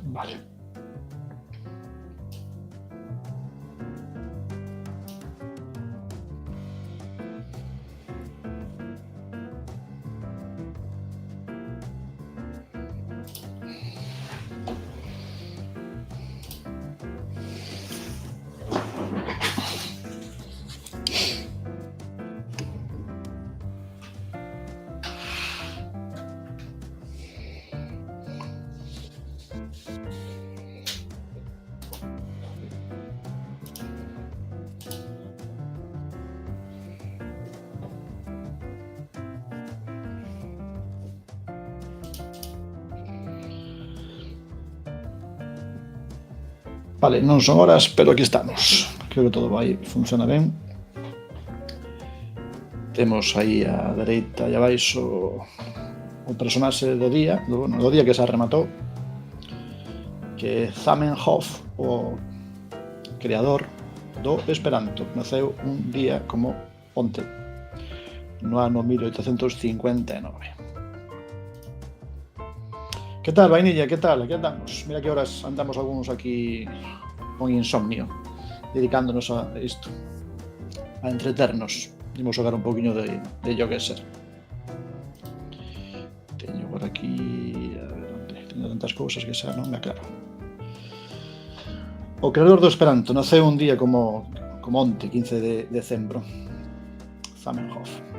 Vale. Vale, non son horas, pero aquí estamos. Creo que todo vai, funciona ben. Temos aí a dereita e abaixo o personaxe do día, do día que se rematou, que é Zamenhof, o creador do Esperanto. Naceu un día como onte, no ano 1859. Que tal, Vainilla? Que tal? Aquí andamos. Mira que horas andamos algúns aquí con insomnio, dedicándonos a isto, a entreternos. Imos xogar un poquinho de GeoGuessr. Teño por aquí... A ver, onde? Teño tantas cousas que xa non me aclaro. O creador do Esperanto naceu un día como onte, 15 de decembro. Zamenhof.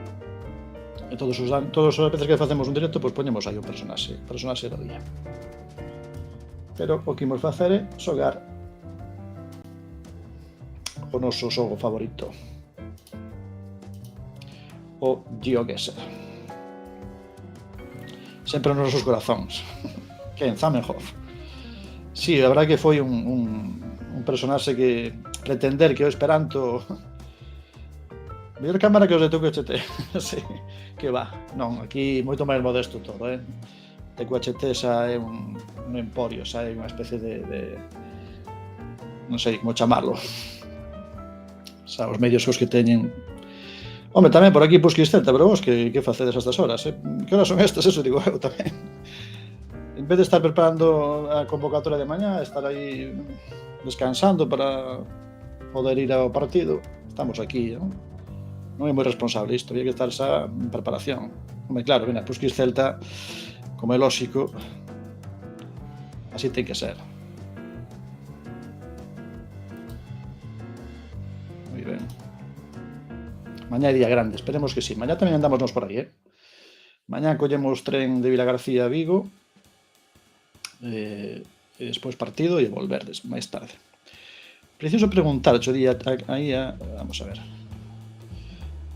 E todas as veces que facemos un directo, pois poñemos aí o personaxe do día. Pero o que imos facer é xogar o noso xogo favorito, o GeoGuessr. Sempre nos nosos corazóns. Quen? Zamenhof. Si, a verdade que foi un personaxe que pretender que o Esperanto... Mellor cámara que os de TQHT. Sí, que va. Non, aquí moito máis modesto todo, TQHT xa é un emporio, xa é unha especie de non sei como chamarlo. Xa os medios os que teñen. Home, tamén por aquí Pusquisceta, pero vos que facedes a estas horas, Que horas son estas? Eso digo eu tamén. En vez de estar preparando a convocatoria de mañá, estar aí descansando para poder ir ao partido, estamos aquí, non? Non é moi responsable isto, había que estar xa en preparación. Home, claro, mira, Pusquiscelta, como é lóxico, así ten que ser. Moi ben. Mañá é día grande, esperemos que sí. Mañá tamén andamos nos por aí, Mañá collemos tren de Vilagarcía a Vigo, e despois partido e volverdes máis tarde. Preciso preguntar, vamos a ver.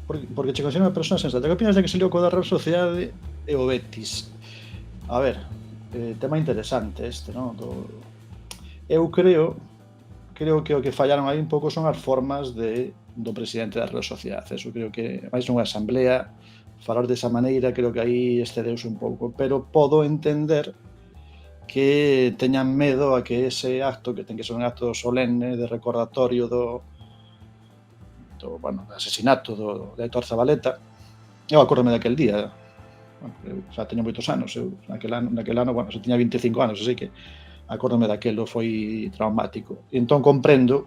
Porque che considero unha persona sensata. Que opinas de que se liou co da Real Sociedade e o Betis? A ver, tema interesante este, non? Eu creo que o que fallaron aí un pouco son as formas do presidente da Real Sociedade. Eso creo que, máis nunha asamblea, falar desa maneira, creo que aí excedeuse un pouco. Pero podo entender que teñan medo a que ese acto, que ten que ser un acto solenne de recordatorio do asesinato de Héctor Zabaleta. Eu acórdome daquel día, eu xa teño moitos anos, eu naquel ano, xa tiña 25 anos, así que acórdome daquelo, foi traumático. E entón comprendo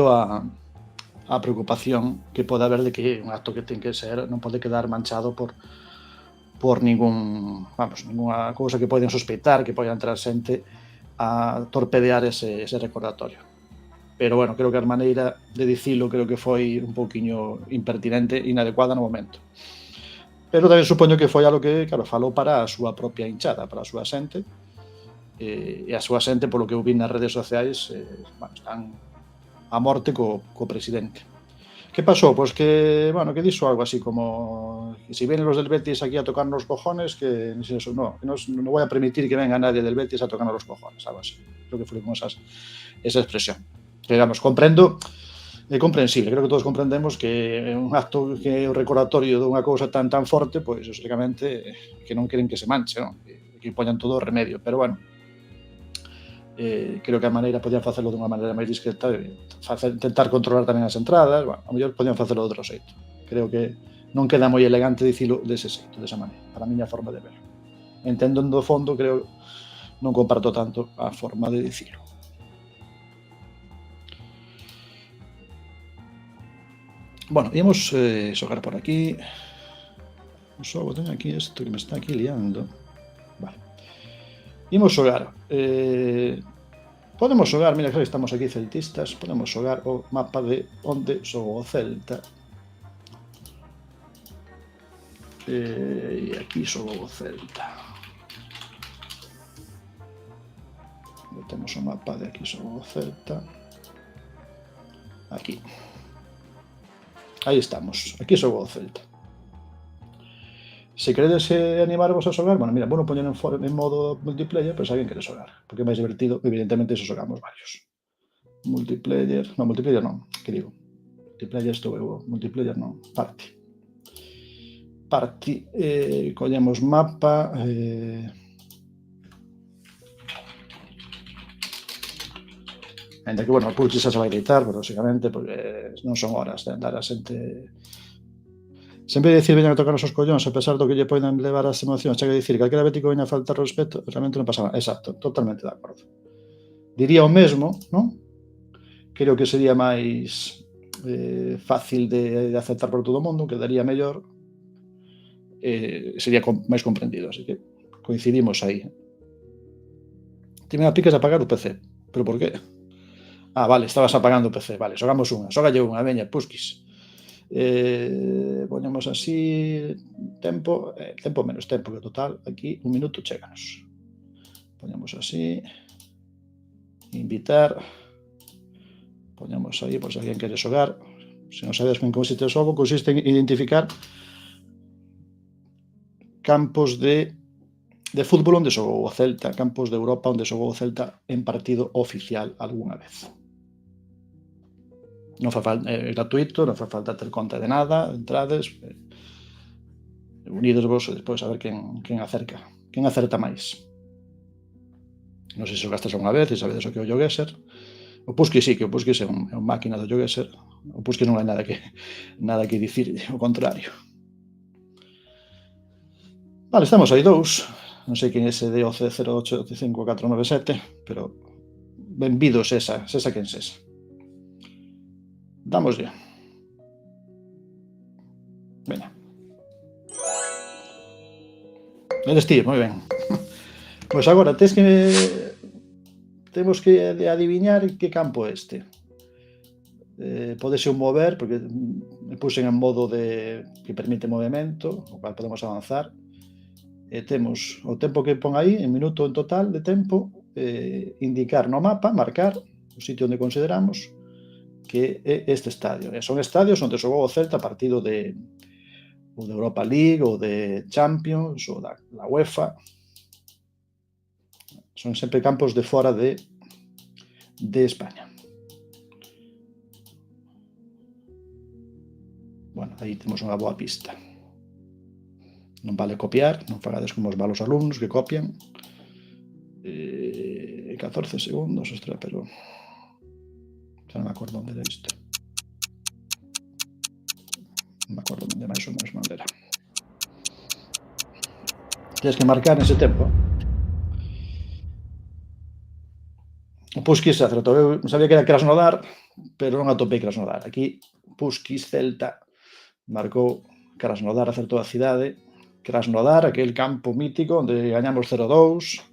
a preocupación que pode haber de que un acto que ten que ser non pode quedar manchado por ninguna cousa que poden sospeitar, que poida entrar xente a torpedear ese recordatorio. Pero, bueno, creo que a maneira de dicilo creo que foi un pouquiño impertinente e inadecuada no momento. Pero tamén supoño que foi algo que, claro, falou para a súa propia hinchada, para a súa xente, e a súa xente, polo que eu vi nas redes sociais, están a morte co presidente. Que pasou? Pois que dixo algo así como que si vienen los del Betis aquí a tocarnos los cojones, que no voy a permitir que venga nadie del Betis a tocarnos los cojones, algo así. Creo que foi como esa expresión. Digamos, comprendo, é comprensible, creo que todos comprendemos que un acto que é o recordatorio dunha cousa tan forte, pois, lógicamente, que non queren que se manche, non? Que poñan todo o remedio, pero, bueno, creo que a maneira podían facelo dunha maneira máis discreta, intentar controlar tamén as entradas, a mellor podían facelo de outro xeito. Creo que non queda moi elegante dicilo dese xeito, desa maneira, para a miña forma de ver. entendo do fondo, creo, non comparto tanto a forma de dicilo. Bueno, íamos xogar por aquí. O xogo, teño aquí isto que me está aquí liando. Vale. Imos xogar. Podemos xogar, mira que estamos aquí celtistas, podemos xogar o mapa de onde xogou o Celta. E aquí xogou o Celta. Temos o mapa de aquí xogou o Celta. Aquí. Aí estamos. Aquí xogou o Celta. Se queredes animarvos a xogar, bueno, mira, vou poñer en modo multiplayer, pero se alguén quere xogar, porque é máis divertido, evidentemente, se xogamos varios. Multiplayer non, que digo? Multiplayer estou eu, multiplayer non, party. Collemos mapa, ainda que, bueno, o Pulchi xa se vai deitar, pero, lógicamente, porque non son horas de andar a xente... Sempre dicir veñan a tocar os collóns, a pesar do que lle poden levar as emocións, chega a dicir que calquera bético veña a faltar respeto, realmente non pasa nada. Exacto, totalmente de acordo. Diría o mesmo, non? Creo que sería máis fácil de aceptar por todo o mundo, quedaría mellor, sería máis comprendido, así que coincidimos aí. Ti me aplicas a apagar o PC, pero por qué? Ah, vale, estabas apagando o PC, vale, xogamos unha, xógalle unha, veña, pusquis. Poñemos así tempo menos tempo, que total aquí 1 minuto chéganos. Poñemos así, invitar, poñemos aí por se alguén quere xogar. Se non sabes en consiste o xogo, consiste en identificar campos de fútbol onde xogou o Celta, campos de Europa onde xogou o Celta en partido oficial algunha vez. Non fa falta, é gratuito, non fa falta ter conta de nada, entrades, unidos vos e despois a ver quen acerta máis. Non sei se xogastes unha vez, se sabedes o que é o GeoGuessr. O Pusquis sí, que o Pusquis é un máquina do GeoGuessr. O Pusquis non hai nada que dicir, o contrario. Vale, estamos aí dous. Non sei quen é ese DOC085497, pero benvidos esa quen sesa. Dámoslle. Veña. Eres ti, moi ben. Pois agora temos que adiviñar que campo é este. Podese un mover, porque me puxen en modo que permite movimento, o cual podemos avanzar. Temos o tempo que pon aí, en minuto en total de tempo, indicar no mapa, marcar o sitio onde consideramos que é este estadio. Son estadios onde xogou o Celta partido de Europa League, ou de Champions, ou da UEFA. Son sempre campos de fora de España. Bueno, aí temos unha boa pista. Non vale copiar, non fagades como os malos alumnos que copian. 14 segundos, ostra, pero... xa non me acordo onde era isto. Non me acordo onde máis ou menos onde era. Tens que marcar ese tempo. O Pusquis acertou. Eu sabía que era Krasnodar, pero non atopei Krasnodar. Aquí, Pusquis, Celta, marcou Krasnodar, acertou a cidade. Krasnodar, aquel campo mítico onde gañamos 0-2.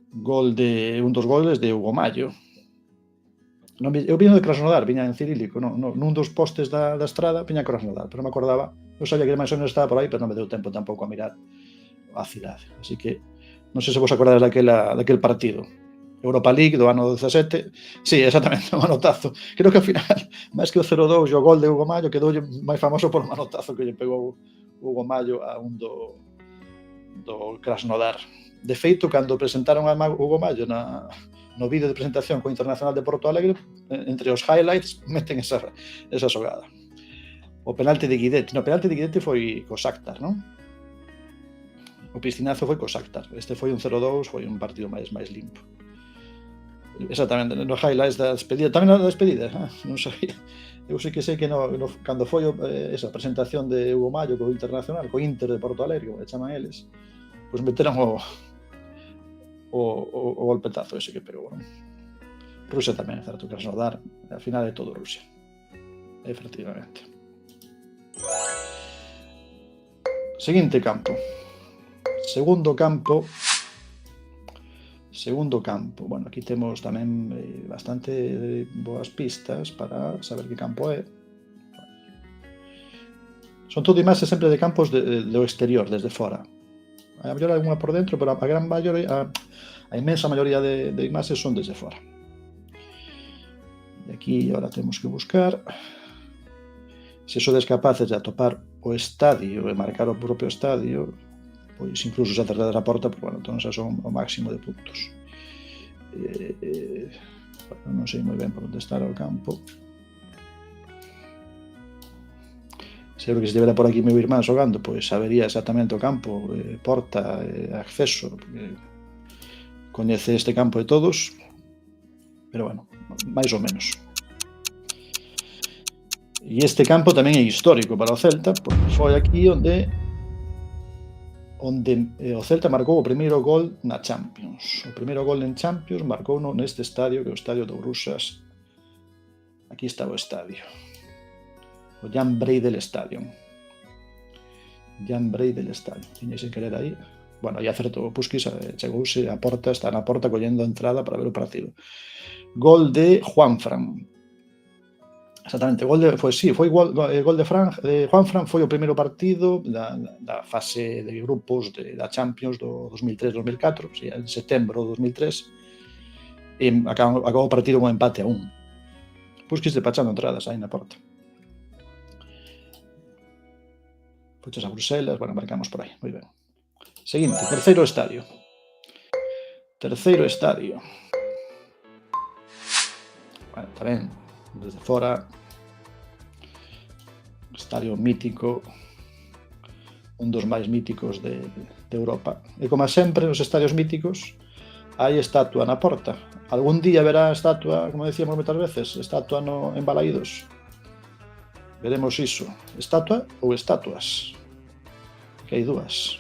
Un dos goles de Hugo Mallo. Eu viño de Krasnodar, viña en cirílico, nun dos postes da estrada, viña a Krasnodar, pero non me acordaba, eu sabía que máis ou menos estaba por aí, pero non me deu tempo tampouco a mirar a cidade, así que non sei se vos acordades daquel partido. Europa League do ano 17, sí, exactamente, o manotazo. Creo que ao final, máis que o 0-2 e o gol de Hugo Mallo, quedou máis famoso por o manotazo que lle pegou Hugo Mallo a un do Krasnodar. De feito, cando presentaron a Hugo Mallo no vídeo de presentación co Internacional de Porto Alegre, entre os highlights meten esa xogada. O penalti de Guidetti. No, o penalti de Guidetti foi co Shakhtar, non? O piscinazo foi co Shakhtar. Este foi un 0-2, foi un partido máis limpo. Exactamente, nos highlights da despedida. Tamén na despedida, non sabía. Eu sei que cando foi esa presentación de Hugo Mallo co Internacional, co Inter de Porto Alegre, como chaman eles, pois meteron o golpetazo ese que pegou, non? Rusia tamén é certo, Krasnodar, al final é todo Rusia, efectivamente. Seguinte campo. Segundo campo. Bueno, aquí temos tamén bastante boas pistas para saber que campo é. Son todo imaxes sempre de campos do exterior, desde fora. A mellor alguna por dentro, pero a inmensa maioría de imaxes son desde fora. E aquí agora temos que buscar. Se sodes capaces de atopar o estadio e marcar o propio estadio, pois incluso se acertades a porta, pues, bueno, entón xa son o máximo de puntos. Bueno, non sei moi ben por onde estará o campo. Seguro que se estivera por aquí meu irmán xogando, pois sabería exactamente o campo, porta, acceso, porque coñece este campo de todos, pero bueno, máis ou menos. E este campo tamén é histórico para o Celta, porque foi aquí onde o Celta marcou o primeiro gol na Champions. O primeiro gol en Champions marcouno neste estadio, que é o estadio do Rusas. Aquí está o estadio. O Jan Breidel Stadium. Jan Breidel Stadium. Tiña sen querer aí. Bueno, aí acertou o Puskis, chegouse á porta, está na porta collendo a entrada para ver o partido. Gol de Juanfran. Exactamente, foi gol de Juanfran, foi o primeiro partido da fase de grupos da Champions do 2003-2004, en setembro do 2003, e acabou o partido con empate a 1. Puskis despachando entradas aí na porta. Fuches a Bruselas, bueno, marcamos por aí, moi ben. Seguinte, terceiro estadio. Bueno, tamén, desde fora, estadio mítico, un dos máis míticos de Europa. E como sempre, nos estadios míticos, hai estatua na porta. Algún día verá estatua, como decíamos moitas veces, estatua en Balaídos. Veremos iso. Estatua ou estatuas? Que hai dúas.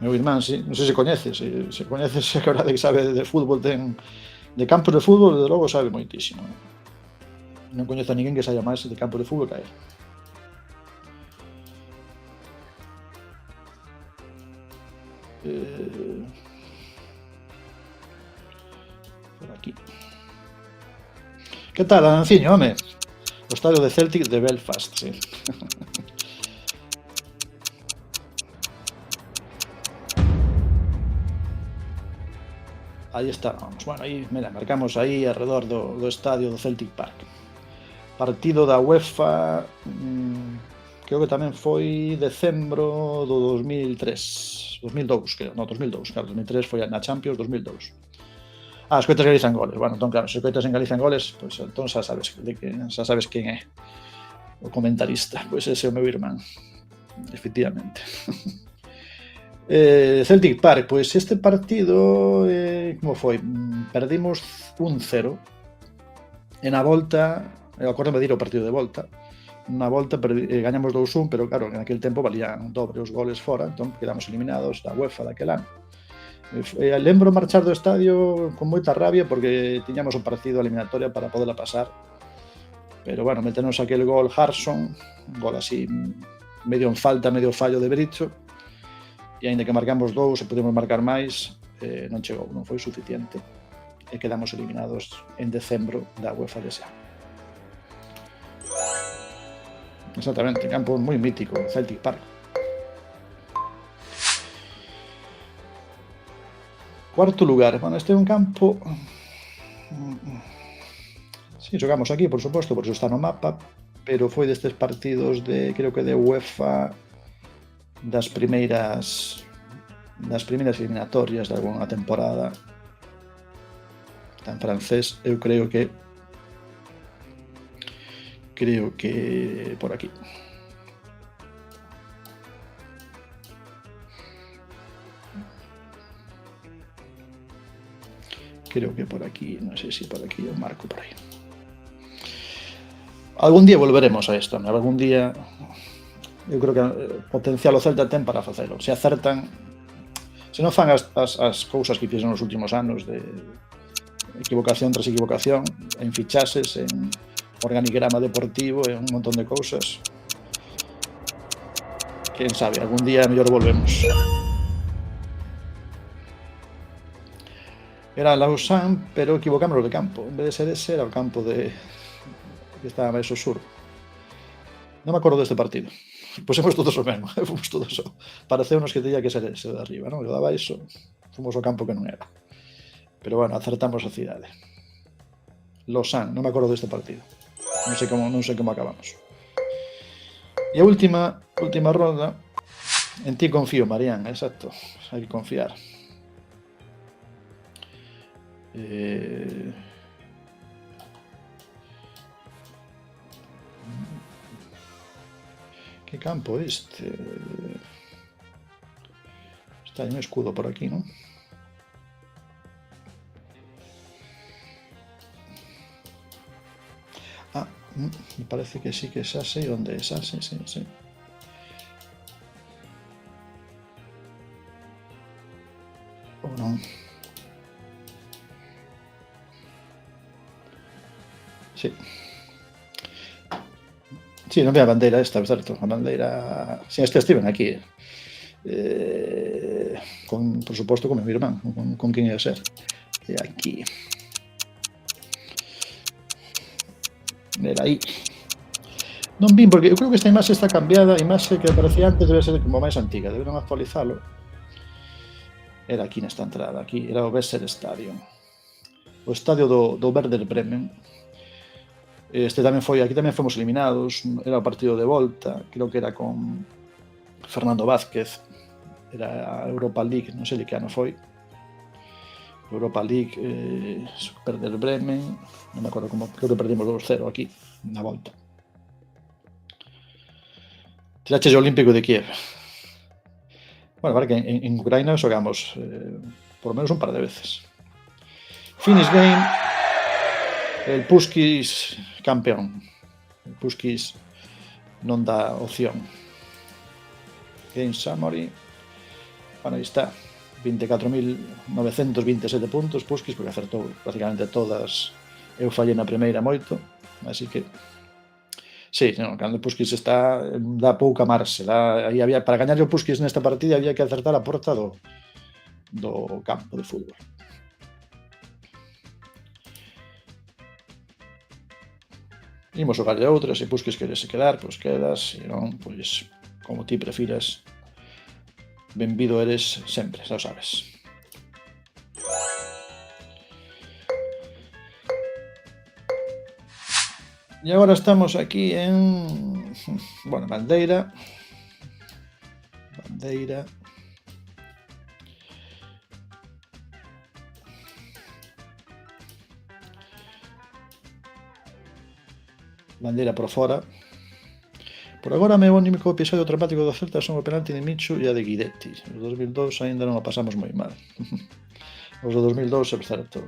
Meu irmán, sí, non sei se coñeces, se coñeces, é que a verdade que sabe de fútbol, de campos de fútbol, desde logo sabe moitísimo. Non coñezo a ninguén que saiba máis de campos de fútbol que a él. Por aquí. Que tal, Ananciño, home? O estadio de Celtic de Belfast, sí. Aí estábamos. Bueno, aí, mira, marcamos aí alrededor do estadio do Celtic Park. Partido da UEFA, creo que tamén foi decembro do 2003. 2002, creo. No, 2002, claro, 2003 foi na Champions 2002. As coitas en Galiza en goles. Bueno, entón, claro, se coitas en Galiza en goles, pois entón xa sabes quen é o comentarista. Pois ese é o meu irmán, efectivamente. Celtic Park, pois este partido, como foi? Perdimos 1-0 e na volta, acordame de ir ao partido de volta, na volta gañamos 2-1, pero claro, en aquel tempo valían dobre os goles fora, entón quedamos eliminados da UEFA daquel ano. Lembro marchar do estadio con moita rabia porque tiñamos un partido eliminatoria para poderla pasar, pero bueno, meternos aquel gol Harson, un gol así medio en falta, medio fallo de Bricho, e aínda que marcamos 2 e podemos marcar máis, non chegou, non foi suficiente, e quedamos eliminados en decembro da UEFA DSA. Exactamente, campo moi mítico, Celtic Park. Cuarto lugar, bueno, este é un campo... Sí, xogamos aquí, por suposto, por iso está no mapa, pero foi destes partidos de, creo que de UEFA, das primeiras eliminatorias de alguna temporada. Está en francés, eu creo que por aquí. Creo que por aquí, non sei se por aquí o marco por aí. Algún día volveremos a esto, ¿no? Algún día eu creo que potencial o Celta ten para facelo. Se acertan, se non fan as cousas que fixeron nos últimos anos de equivocación tras equivocación, en fichases, en organigrama deportivo, en un montón de cousas, quen sabe, algún día mellor volvemos. Era Lausanne, pero equivocámonos de campo. En vez de ser ese, era o campo que estaba máis ao sur. Non me acordo deste partido. Pusemos todos o mesmo. Fomos todos o... Pareceunos que teña que ser ese de arriba, non? Eu daba iso. Fomos o campo que non era. Pero bueno, acertamos a cidade. Lausanne, non me acordo deste partido. Non sei como acabamos. E a última ronda, en ti confío, Marián, exacto. Hai que confiar. Que campo este? Está un escudo por aquí, non? Me parece que sí que xa sei onde é, xa, sí. Ou non? Sí. Sí, non ve a bandeira esta, certo? A bandeira... Si, estiven aquí. Por suposto, con meu irmán. Con quen ia ser. E aquí... Era aí. Non vin, porque eu creo que esta imaxe está cambiada. A imaxe que aparecía antes debe ser como máis antiga. Deberon actualizalo. Era aquí nesta entrada. Aquí era o Weser Stadion. O estadio do Werder Bremen. Aquí tamén fomos eliminados. Era o partido de volta. Creo que era con Fernando Vázquez. Era a Europa League. Non sei de que ano foi. Europa League, Werder Bremen, non me acordo como, creo que perdimos 2-0 aquí, na volta. Tiraches o Olímpico de Kiev. Bueno, para que en Ucraina xogamos por lo menos un par de veces. Finish game, el Puskis campeón. El Puskis non dá opción. Game summary, bueno, aí está. 24.927 puntos Puskis, porque acertou prácticamente todas. Eu fallei na primeira moito, así que sí, non, cando Puskis está dá pouca marxe, aí había, para gañar o Puskis nesta partida había que acertar a porta do campo de fútbol. Imos xogarlle outra, se Puskis querese quedar, pois quedas, se non, pois como ti prefiras. Benvido eres sempre, xa o sabes. E agora estamos aquí en... Bueno, bandeira. Bandeira por fora. Por agora, meu único episodio traumático do Celta son o penalti de Michu e a de Guidetti. O 2002 ainda non o pasamos moi mal. Os do 2002, é certo.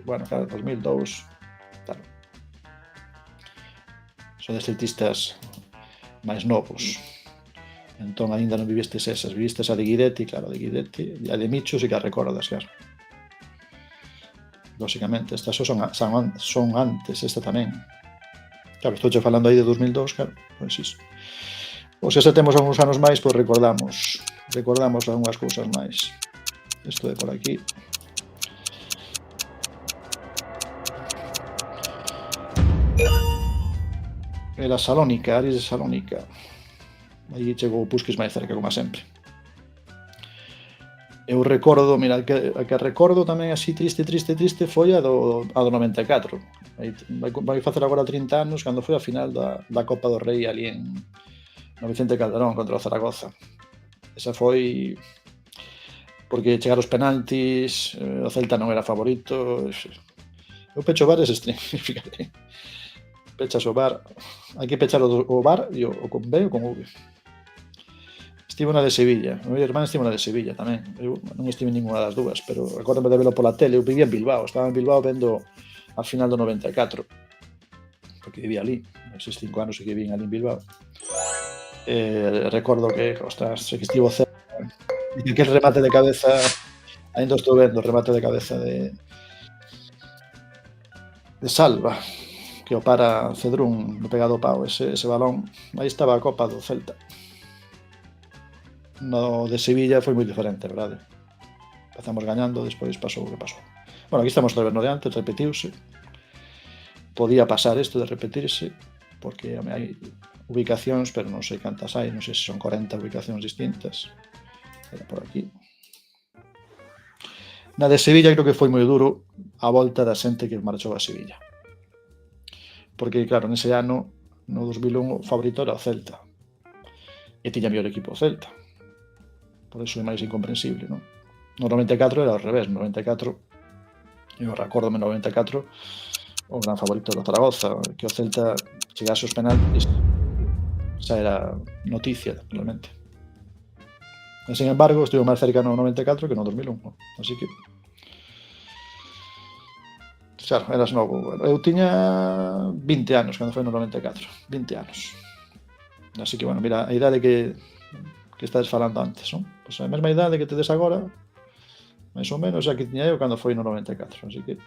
Bueno, claro, 2002... Claro. Son de celtistas máis novos. Entón, ainda non vivistes esas. Vivistes a de Guidetti, claro, a de Guidetti. E a de Michu sí que a recordas, claro. Lóxicamente, estas son antes, esta tamén. Claro, estou falando aí de 2002, claro, pois iso. Ou se temos algúns anos máis, pois recordamos algunhas cousas máis. Isto de por aquí. Era Salónica, Aris de Salónica. Aí chegou o Puskis máis cerca, como sempre. Eu recordo, mira, a que recordo tamén así triste foi a do 94. Vai facer agora 30 anos cando foi a final da Copa do Rei ali en Vicente Calderón contra o Zaragoza. Esa foi porque chegar os penaltis, o Celta non era favorito. Eu pecho o bar e se fíjate. Pechas o bar, hai que pechar o bar e o con B ou con V. Estivo na de Sevilla, o meu irmán estivo na de Sevilla tamén. Eu non estive en ninguna das dúas, pero recordame de velo pola tele. Eu vivía en Bilbao, estaba en Bilbao vendo a final do 94, porque vivía ali, eses 5 anos que vivín ali en Bilbao. Recordo que, ostras, que estivo cerca. E que remate de cabeza, ainda estou vendo o remate de cabeza de Salva, que o para Cedrún no pegado ao pau, ese balón, aí estaba a copa do Celta. No de Sevilla foi moi diferente, a verdade. Empezamos gañando, despois pasou o que pasou. Bueno, aquí estamos no de antes, repetiuse. Podía pasar isto de repetirse, porque hai ubicacións, pero non sei cantas hai, non sei se son 40 ubicacións distintas. Era por aquí. Na de Sevilla creo que foi moi duro a volta da xente que marchou a Sevilla. Porque, claro, nese ano, no 2001, o favorito era o Celta. E tiña mellor equipo o Celta. Por iso é máis incomprensible, non? No 94 era ao revés, no 94, eu recordo no 94, o gran favorito do Zaragoza, que o Celta chegase aos penaltis, xa era noticia, realmente. E, sin embargo, estivo máis cerca no 94 que no 2001, así que claro, eras novo. Eu tiña 20 anos cando foi no 94, 20 anos. Así que, bueno, mira, a idade que estades falando antes, non? Pois a mesma idade que tedes agora, máis ou menos, a que tiña eu cando foi no 94, así que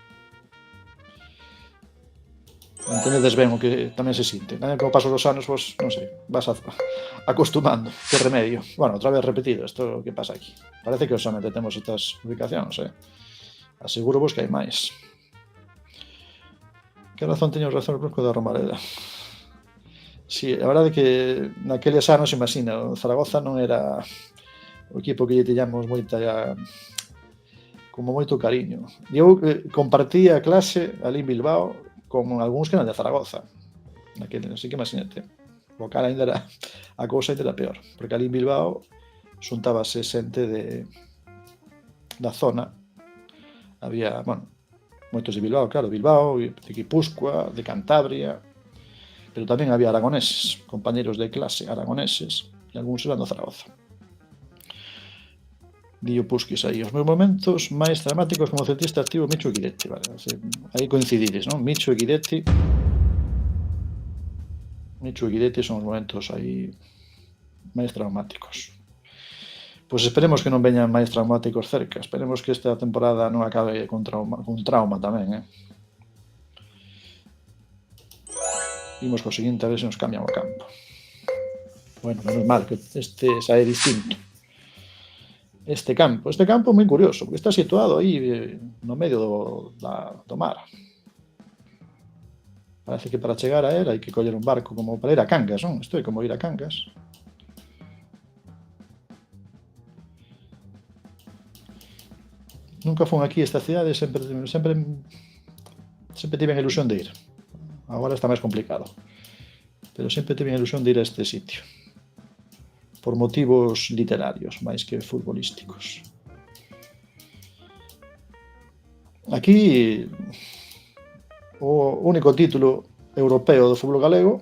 entendedes ben o que tamén se sinte. Como paso dos anos, pois, non sei, vas acostumando, que remedio. Bueno, outra vez repetido, isto que pasa aquí. Parece que solamente temos estas ubicacións, aseguro vos que hai máis. Que razón teño razón o Brusco da Romareda. Si, a verdade é que naqueles anos, imagina, o Zaragoza non era o equipo que lle tiñamos como moito cariño. Eu compartía a clase ali en Bilbao con algúns que eran de Zaragoza. Así que imagínate, o cara ainda era, a cousa ainda era peor, porque ali en Bilbao xuntábase xente da zona. Había, bueno, moitos de Bilbao, claro, Bilbao, de Guipúzcoa, de Cantabria, pero tamén había aragoneses, compañeros de clase aragoneses, e algúns eran do Zaragoza. Dio Pusquis aí. Os meus momentos máis dramáticos como celtista activo, Micho e Guidetti, vale? Aí coincidides, non? Micho e Guidetti son os momentos aí máis traumáticos. Pois esperemos que non veñan máis traumáticos cerca. Esperemos que esta temporada non acabe con trauma tamén, Imos co seguinte a ver se nos cambian o campo. Bueno, menos mal que este xa é distinto. Este campo é moi curioso, porque está situado aí no medio do mar. Parece que para chegar a él hai que coller un barco como para ir a Cangas, non? Isto é como ir a Cangas. Nunca fun aquí a esta cidade, sempre tive a ilusión de ir. Agora está máis complicado, pero sempre tive a ilusión de ir a este sitio, por motivos literarios máis que futbolísticos. Aquí o único título europeo do fútbol galego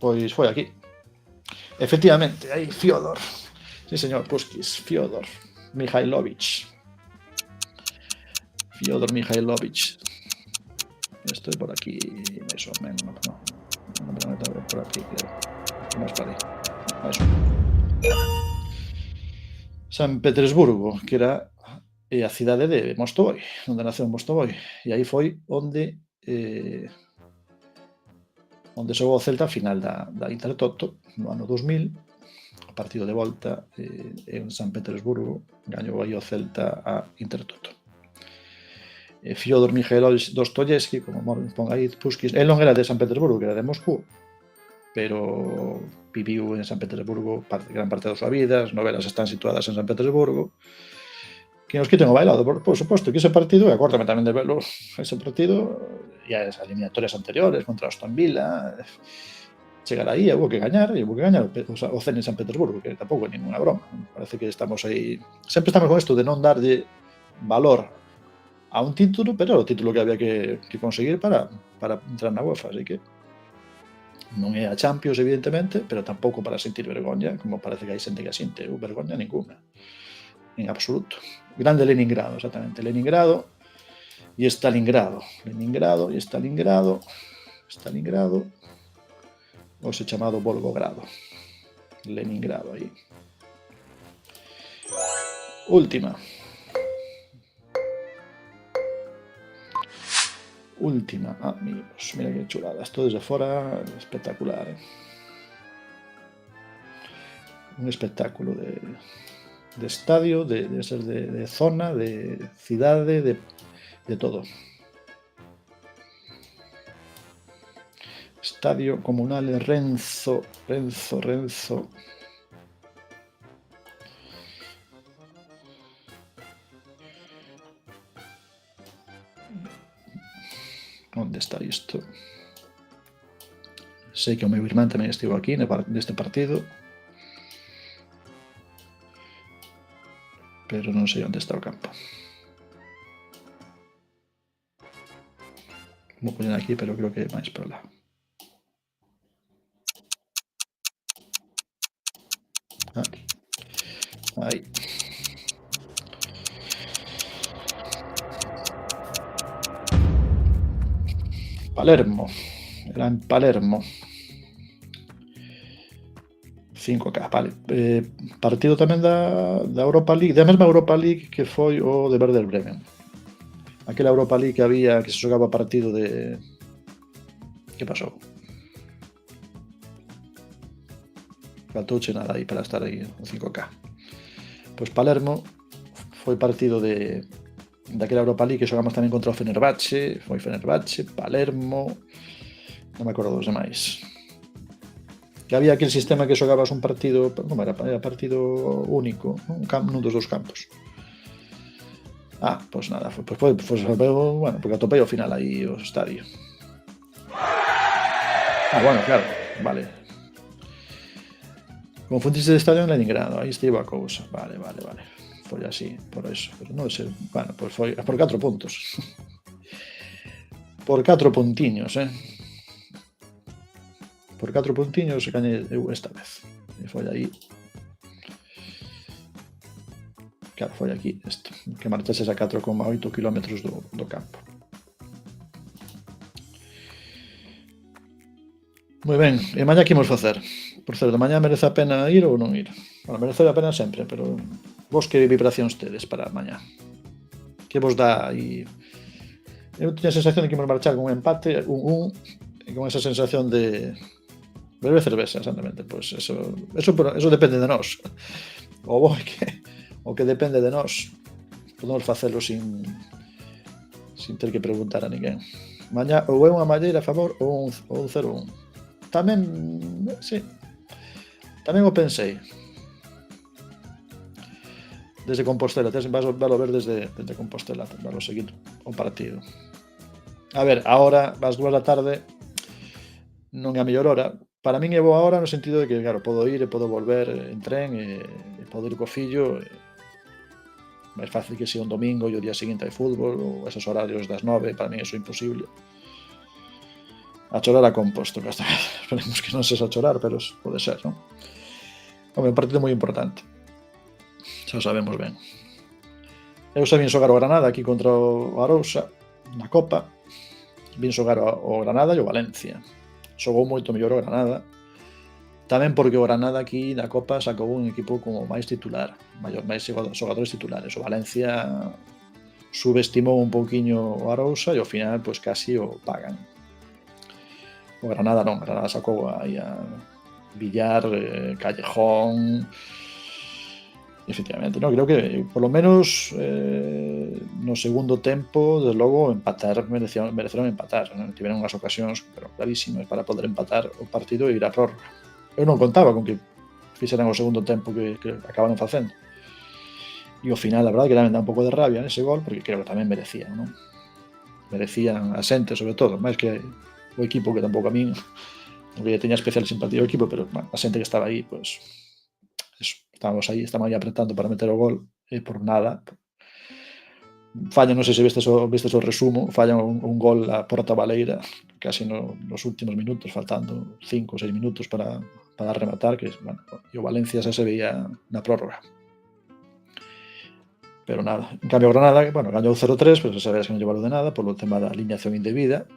pois foi aquí. Efectivamente, aí Fyodor, sí señor, Pusquis, Fyodor Mihailovic. Estoy por aquí, máis ou menos, non por aquí, creo. Máis para aí. San Petersburgo, que era a cidade de Mostovoi, onde naceu Mostovoi, e aí foi onde xogou o Celta a final da Intertoto no ano 2000, o partido de volta en San Petersburgo, gañou aí o Celta a Intertoto. Fyodor Mikhailovich Dostoyevsky, como pon aí Pusquis, el non era de San Petersburgo, que era de Moscú, pero viviu en San Petersburgo gran parte da súa vida, as novelas están situadas en San Petersburgo. Que nos quiten o bailado, por suposto, que ese partido, e acórdame tamén de verlo, ese partido, e as eliminatorias anteriores contra Aston Villa, chegar aí, houve que gañar o Zenit San Petersburgo, que tampouco é ninguna broma. Parece que estamos aí, sempre estamos con isto de non darlle valor a un título, pero era o título que había que conseguir para entrar na UEFA, así que non é a Champions, evidentemente, pero tampouco para sentir vergoña, como parece que hai xente que a sinte, vergoña ninguna, en absoluto. Grande Leningrado, exactamente, Leningrado e Stalingrado, hoxe chamado Volgogrado, Leningrado aí. Última, amigos, mira que chulada, esto desde fora espectacular, un espectáculo de estadio, de ser de zona, de cidade, de todo. Estadio Comunale Renzo. Onde está isto? Sei que o meu irmán tamén estivo aquí neste partido, pero non sei onde está o campo. Vou poñer aquí, pero creo que é máis para lá. Aquí. Aí. Palermo. Era en Palermo. 5K, vale. Partido tamén da Europa League, da mesma Europa League que foi o de Werder Bremen. Aquela Europa League que había, que se xogaba partido de... Que pasou? Faltouche nada aí para estar aí o 5K. Pois Palermo foi partido daquela Europa League que xogamos tamén contra o Fenerbahce, foi Fenerbahce, Palermo, non me acordo dos demais. Que había aquel sistema que xogabas un partido, como era partido único, nun dos dous campos. Pois nada, bueno, porque atopei ao final aí o estadio. Bueno, claro, vale. Confundiste de estadio en Leningrado, aí estivo a cousa. Vale. Foi así, por eso. Pero non sei, bueno, pois foi por 4 puntos. Por 4 puntiños, Por 4 puntiños se gañei eu esta vez. E foi aí. Claro, foi aquí isto, que marchases a 4,8 km do campo. Moi ben, e mañá que imos facer? Por certo, mañá merece a pena ir ou non ir? Bueno, merece a pena sempre, pero vos que vibracións tedes para mañá? Que vos dá aí? Eu teña a sensación de que imos marchar con un empate, e con esa sensación de beber cerveza, exactamente. Pois eso depende de nós. O que depende de nós, podemos facelo sin ter que preguntar a ninguén. Mañá ou é unha malleira a favor ou un 0-1. Tamén, sí, tamén o pensei. Desde Compostela, valo ver desde Compostela, valo seguir o partido. A ver, agora, ás 2 da tarde, non é a mellor hora. Para min é boa hora no sentido de que, claro, podo ir e podo volver en tren e podo ir co fillo. máis fácil que se un domingo e o día seguinte hai fútbol ou esos horarios das 9, para min iso é imposible. A chorar a composto, que esperemos que non sexa a chorar, pero pode ser, non? Home, un partido moi importante. Xa o sabemos ben. Eu xa vin xogar o Granada aquí contra o Arousa na Copa. Vin xogar o Granada e o Valencia. Xogou moito mellor o Granada. Tamén porque o Granada aquí na Copa sacou un equipo como máis titular, máis xogadores titulares. O Valencia subestimou un pouquiño o Arousa e ao final pois casi o pagan. O Granada non, o Granada sacou aí a Villar, Callejón. Efectivamente, non, creo que por lo menos no segundo tempo, desde logo, mereceron empatar, non? Tiveron unhas ocasións, pero clarísimas, para poder empatar o partido e ir a prórroga. Eu non contaba con que fixeran o segundo tempo que acabaron facendo. E ao final, a verdade, que tamén dá un pouco de rabia nese gol, porque creo que tamén merecían, non? Merecían a xente, sobre todo, máis que o equipo, que tampouco a min, porque teña especial simpatía ao equipo, pero bueno, a xente que estaba aí, pois, eso, estábamos aí apretando para meter o gol, e por nada. Fallan, non sei se vistes o resumo, fallan un gol a porta baleira, casi nos últimos minutos, faltando 5 ou 6 minutos para rematar, que, bueno, e o Valencia xa se veía na prórroga. Pero nada, en cambio o Granada, bueno, gañou 0-3, pero se sabes que non lle valeu de nada, polo tema da alineación indebida.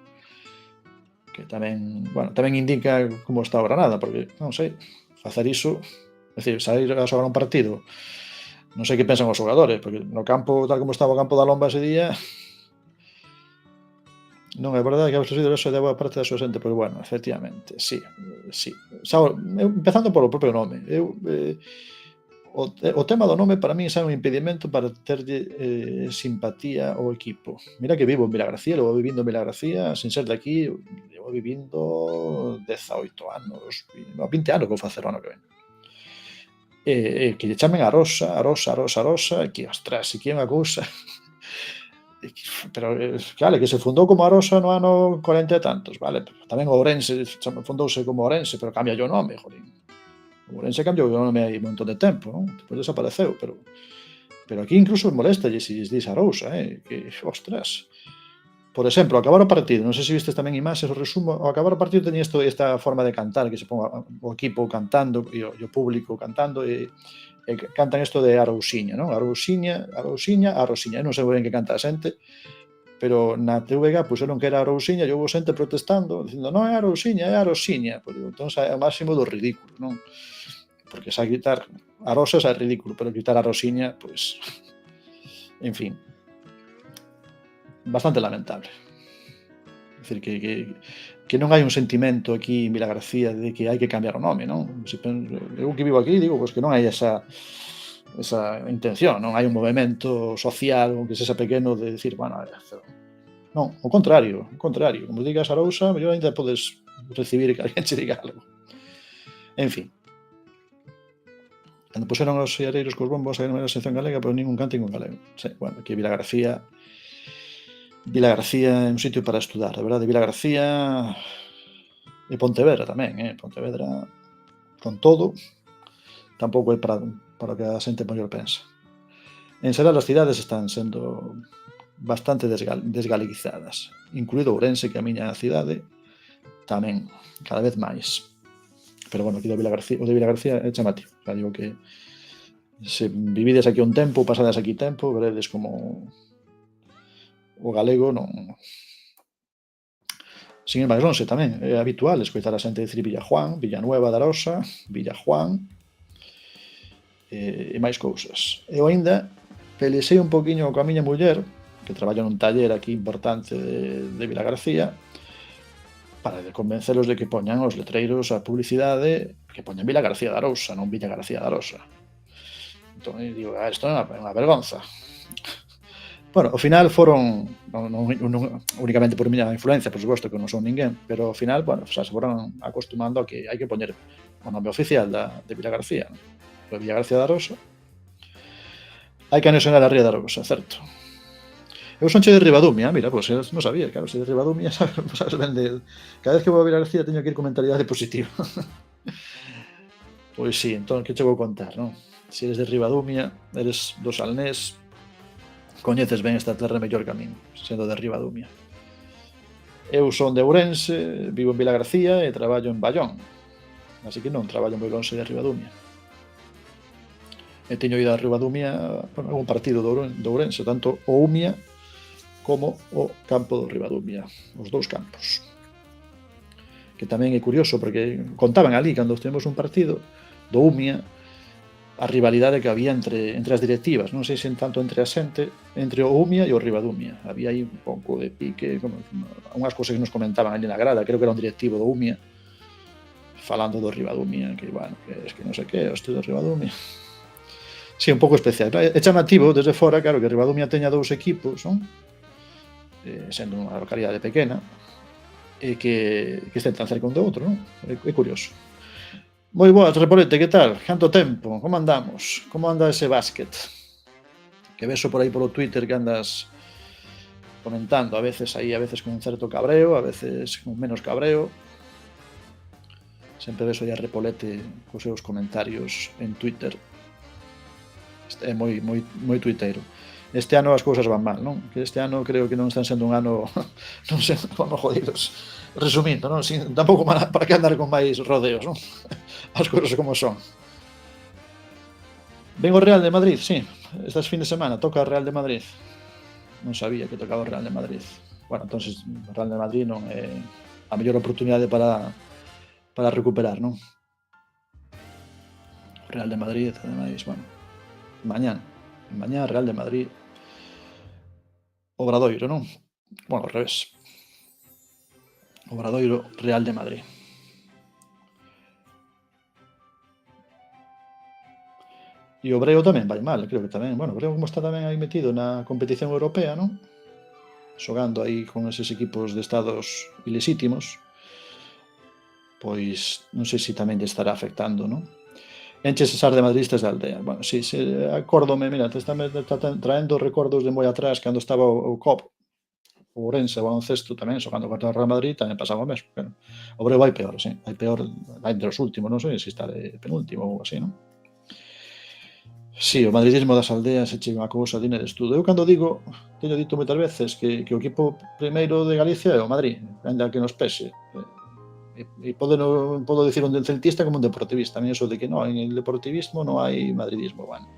que tamén indica como está o Granada, porque, non sei, facer iso, é dicir, sair a xogar un partido, non sei que pensan os xogadores, porque no campo, tal como estaba o campo da Lomba ese día, non é verdade que a posible eso de boa parte da súa xente, pero bueno, efectivamente, sí, sí. Xa, empezando polo propio nome, o tema do nome para min xa é un impedimento para terlle simpatía ao equipo. Mira que vivo en Vilagarcía, levo vivindo en Vilagarcía, sin ser de aquí, levo vivindo 18 anos, 20 anos que vou facer o ano que ven. Que lle chamen Arosa, que, ostras, que é unha cousa. Pero, claro, que se fundou como Arosa no ano 40 e tantos, vale? Tamén o Ourense fundouse como Ourense, pero cambia o nome, jolín. O Ourense cambiou o nome hai un montón de tempo, non? Depois desapareceu, pero aquí incluso molesta se lles dis Arousa, que, ostras. Por exemplo, ao acabar o partido, non sei se vistes tamén imaxes, o resumo, ao acabar o partido teña esta forma de cantar, que se ponga o equipo cantando e o público cantando e cantan isto de Arousiña, non? Arousiña. Eu non sei ben que canta a xente, pero na TVG puxeron que era Arousiña e houve xente protestando, dicindo, non é Arousiña, é Arosiña. Pois digo, entón é o máximo do ridículo, non? Porque xa quitar Arosa é ridículo, pero quitar Arosiña, pois, en fin, bastante lamentable. É dicir, que non hai un sentimento aquí en Vilagarcía de que hai que cambiar o nome, non? Eu que vivo aquí digo pois que non hai esa intención, non hai un movimento social, aunque sexa pequeno, de decir, bueno, non, ao contrario, como digas Arousa, mellor ainda podes recibir que alguén che diga algo. En fin. Cando puseron os seareiros cos bombos a na sección galega, pero ningún cante con galego. Sí, bueno, aquí Vilagarcía é un sitio para estudar, de verdade. Vilagarcía e Pontevedra tamén, Pontevedra, con todo, tampouco é para o que a xente mellor pensa. En xeral, as cidades están sendo bastante desgaleguizadas, incluído Ourense, que a miña cidade, tamén, cada vez máis. Pero, bueno, aquí o de Vilagarcía é chamativo. Já digo que se vivides aquí un tempo, pasades aquí tempo, veredes como o galego non. Sin ir máis lonxe tamén, é habitual escoitar a xente dicir Villajuán, Villanueva de Arosa, Villajuán e máis cousas. Eu aínda pelexei un poquinho coa miña muller, que traballa nun taller aquí importante de Vilagarcía, para convencelos de que poñan os letreiros, a publicidade, que poñan Vilagarcía de Arousa, non Villagarcía de Arosa. Entón, digo, isto é unha vergonza. Bueno, ao final foron, non únicamente por miña influencia, por suposto, que non son ninguén, pero ao final, bueno, xa se foron acostumando a que hai que poñer o nome oficial de Vilagarcía, de Villagarcía de Arosa. Hai que anexionar a Ría de Arousa, certo. Eu sonche de Ribadumia, mira, pois non sabía, claro, se de Ribadumia, sabes ben de... Cada vez que vou a Vilagarcía teño que ir con mentalidade positiva. Pois sí, entón, que che vou contar, non? Se eres de Ribadumia, eres do Salnés, coñeces ben esta terra mellor que a min, sendo de Ribadumia. Eu son de Ourense, vivo en Vilagarcía e traballo en Ballón, así que non traballo moi lonxe de Ribadumia. E teño ido a Ribadumia, bueno, algún partido do Ourense, tanto o Umia como o campo do Ribadumia, os dous campos. Que tamén é curioso, porque contaban ali, cando tivemos un partido do Umia, a rivalidade que había entre as directivas, non sei se tanto entre a xente, entre o Umia e o Ribadumia. Había aí un pouco de pique, unhas cousas que nos comentaban ali na grada, creo que era un directivo do Umia, falando do Ribadumia, que, bueno, que non sei que, hoste do Ribadumia. Sí, un pouco especial. É chamativo, desde fora, claro, que Ribadumia teña dous equipos, non? Sendo unha localidade pequena, e que estén tan cerca un do outro, non? É curioso. Moi boas, Repolete, que tal? Canto tempo? Como andamos? Como anda ese básquet? Que vexo por aí polo Twitter que andas comentando, a veces con un certo cabreo, a veces con menos cabreo. Sempre vexo aí a Repolete cos seus comentarios en Twitter. É moi tuiteiro. Este ano as cousas van mal, non? Que este ano creo que non están sendo un ano, non sei, vamos jodidos. Resumindo, non? Sin, tampouco para que andar con máis rodeos, non? As cousas como son. Ven o Real de Madrid, sí. Estas fin de semana toca o Real de Madrid. Non sabía que tocaba o Real de Madrid. Bueno, entonces o Real de Madrid non é a mellor oportunidade para recuperar, non? Real de Madrid, ademais, bueno, mañá Real de Madrid, Obradoiro, non? Bueno, ao revés, Obradoiro, Real de Madrid. E o Breo tamén vai mal, creo que tamén, bueno, Breo como está tamén aí metido na competición europea, non? Xogando aí con eses equipos de estados ilexítimos, pois non sei se tamén lle estará afectando, non? Enches as de madridistas de aldea. Bueno, si, acórdome, mira, te está traendo recordos de moi atrás cando estaba o COP, o Ourense, o baloncesto tamén, xogando contra o Real Madrid, tamén pasaba o mesmo. Pero o Breo vai peor, sí, vai peor, vai entre os últimos, non sei se está de penúltimo ou así, non? Sí, o madridismo das aldeas é unha cousa digna de estudo. Eu cando digo, teño dito moitas veces que o equipo primeiro de Galicia é o Madrid, ainda que nos pese. E podo dicir un celtista como un deportivista. A mí eso de que no, en el deportivismo non hai madridismo. Bueno,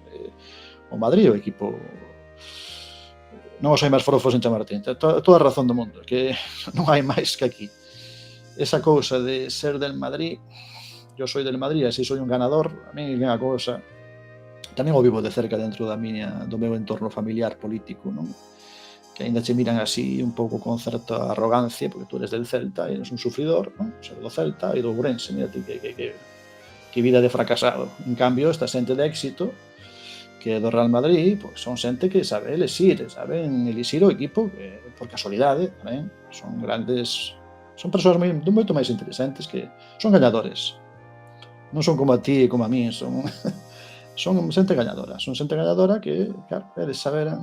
o Madrid é o equipo... Non os hai máis forofos en Chamartín. Toda a razón do mundo, que non hai máis que aquí. Esa cousa de ser del Madrid, yo soy del Madrid, así soy un ganador, a mí é unha cousa... Tamén o vivo de cerca dentro do meu entorno familiar político, non? Que aínda che miran así un pouco con certa arrogancia, porque tú eres del Celta e eres un sufridor, non? Ser do Celta e do Ourense, mira que vida de fracasado. En cambio, esta xente de éxito, que é do Real Madrid, pois son xente que saben elixir o equipo, por casualidade, tamén, son grandes, son persoas moito máis interesantes, que son gañadores. Non son como a ti e como a mí, son xente gañadora que, claro, eles saben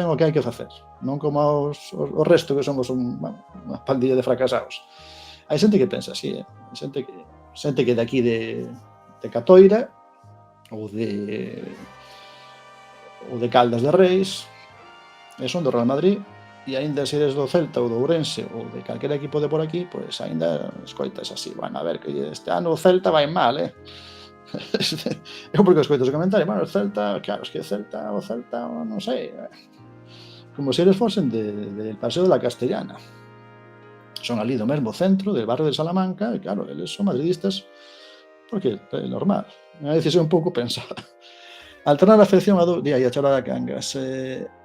o que hai que facer, non como o resto que somos unha pandilla de fracasados. Hai xente que pensa así, xente que de aquí de Catoira ou de Caldas de Reis e son do Real Madrid, e aínda se eres do Celta ou do Ourense ou de calquera equipo de por aquí, pois aínda escoitas así, bueno, a ver, que este ano o Celta vai mal, Eu porque escoito os comentarios, bueno, o Celta, claro, es que o Celta, non sei, como se eles fosen del Paseo de la Castellana. Son ali do mesmo centro, del barrio de Salamanca, e claro, eles son madridistas porque é normal, é unha decisión un pouco pensada. Alternar a afección a dos, a charla da Cangas,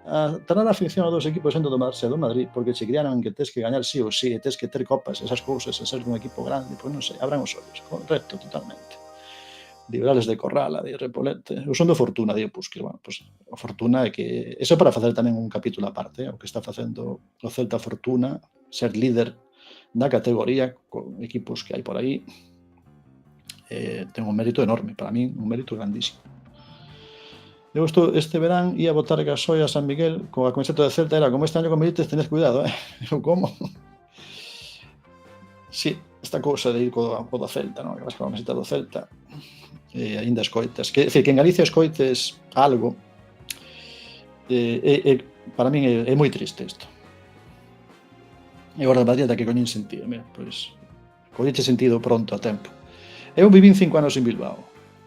alternar a afección a dos equipos sendo do Barça e do Madrid, porque che criaron que tes que gañar sí ou sí, e tes que ter copas, esas cousas, e ser dun equipo grande, pois non sei, abran os ollos, correcto, totalmente. Liberales de Corrala, de Repolete, eu son do Fortuna, de Opusquis, bueno, pois o Fortuna é que, eso para facer tamén un capítulo aparte, o que está facendo o Celta Fortuna, ser líder da categoría, con equipos que hai por aí, ten un mérito enorme, para mí, un mérito grandísimo. Eu este verán ia botar gasoil a San Miguel con a camiseta de Celta, era como este año con Benítez, tenés cuidado, Eu como? Sí, esta cousa de ir co da Celta, non? Que vas con a camiseta do Celta, aínda escoitas. Que en Galicia escoites algo, para min é moi triste isto. E agora de Madrid ata que coñen sentido, mira, pois colleche sentido pronto a tempo. Eu vivín 5 anos en Bilbao,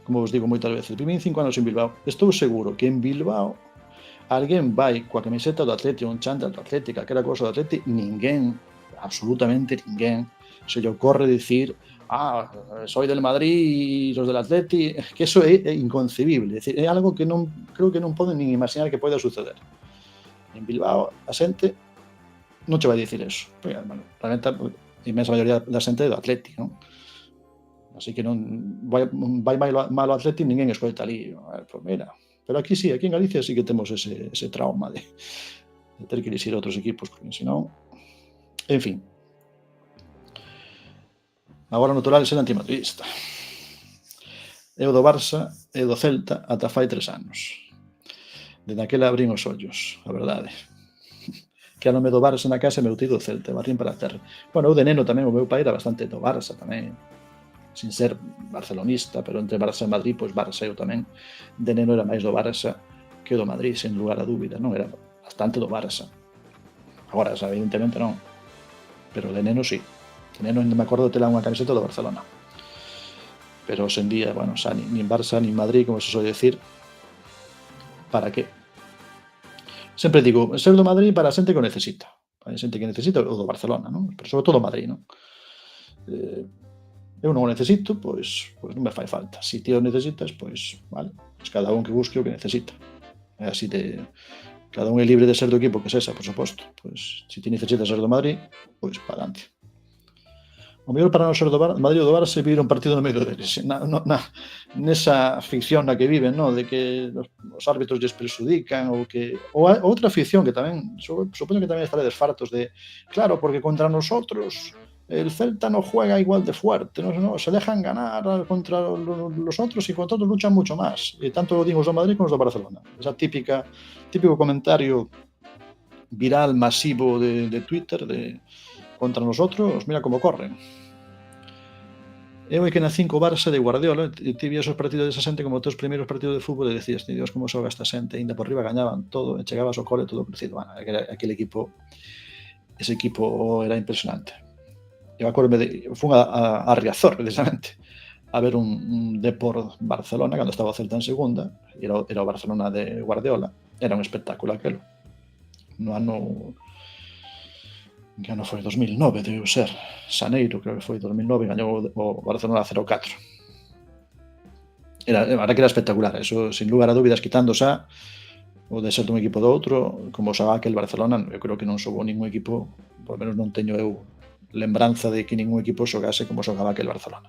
como vos digo moitas veces, vivín 5 anos en Bilbao. Estou seguro que en Bilbao alguén vai coa camiseta do Atleti, un chándal do Atleti, calquera cousa do Atleti, ninguén, absolutamente ninguén, se lle ocorre dicir soy del Madrid e os del Atleti, que eso é inconcebible, é algo que non creo que non poden nin imaginar que poida suceder. En Bilbao a xente non che vai dicir eso, porque, bueno, realmente a inmensa maioría da xente é do Atleti, non? Así que non vai mal o Atleti, ninguén escoita ali, pois mira, pero aquí sí, aquí en Galicia sí que temos ese trauma de ter que elixir outros equipos, porque senón, en fin. Agora natural é ser antimadridista. Eu do Barça e do Celta ata fai 3 anos. Desde aquela abrín os ollos, a verdade. Que ano me do Barça na casa e meu tío do Celta, barrín para a terra. Bueno, eu de neno tamén, o meu pai era bastante do Barça tamén, sin ser barcelonista, pero entre Barça e Madrid, pois Barça, eu tamén de neno era máis do Barça que do Madrid, sen lugar a dúbida, non? Era bastante do Barça. Agora, evidentemente non, pero de neno sí. Neno me acordo de ter unha camiseta do Barcelona, pero hoxe en día, bueno, xa nin Barça nin Madrid, como se soe decir, para que? Sempre digo, ser do Madrid para a xente que o necesita, hai xente que necesita o do Barcelona, non? Pero sobre todo o Madrid, non? Eu non o necesito, pois non me fai falta. Se ti o necesitas, pois vale, pois cada un que busque o que necesita. É así de cada un é libre de ser do equipo que sexa, por suposto. Pois se ti necesitas ser do Madrid, pois para adelante. O mellor para non ser do Madrid ou do Barça é vivir un partido no medio deles, nesa ficción na que viven, no? De que os árbitros lles perxudican ou que outra ficción que tamén supoño que tamén estaredes fartos de claro, porque contra nosotros el Celta no juega igual de fuerte, no se dejan ganar contra los otros y contra otros luchan mucho más. E tanto lo digo os do Madrid como os do Barcelona. Esa típico comentario viral masivo de Twitter de contra nosotros, mira como corren. Eu é que nacín co Barça de Guardiola e ti vías os partidos desa xente como os teus primeiros partidos de fútbol e decías, Dios, como xoga esta xente, ainda por riba gañaban todo, e chegabas ao cole todo crecido. Bueno, aquele equipo, ese equipo era impresionante. Eu acordo-me fun a Riazor, precisamente, a ver un Depor Barcelona, cando estaba o Celta en segunda, e era o Barcelona de Guardiola, era un espectáculo aquelo. No ano que ano foi 2009, debe ser Xaneiro, creo que foi 2009, gañou o Barcelona 0-4. Era que era espectacular, eso sin lugar a dúbidas, quitando xa o de ser dun equipo do outro, como xogaba aquel Barcelona, eu creo que non xogou ningún equipo, por menos non teño eu lembranza de que ningún equipo xogase como xogaba aquel Barcelona.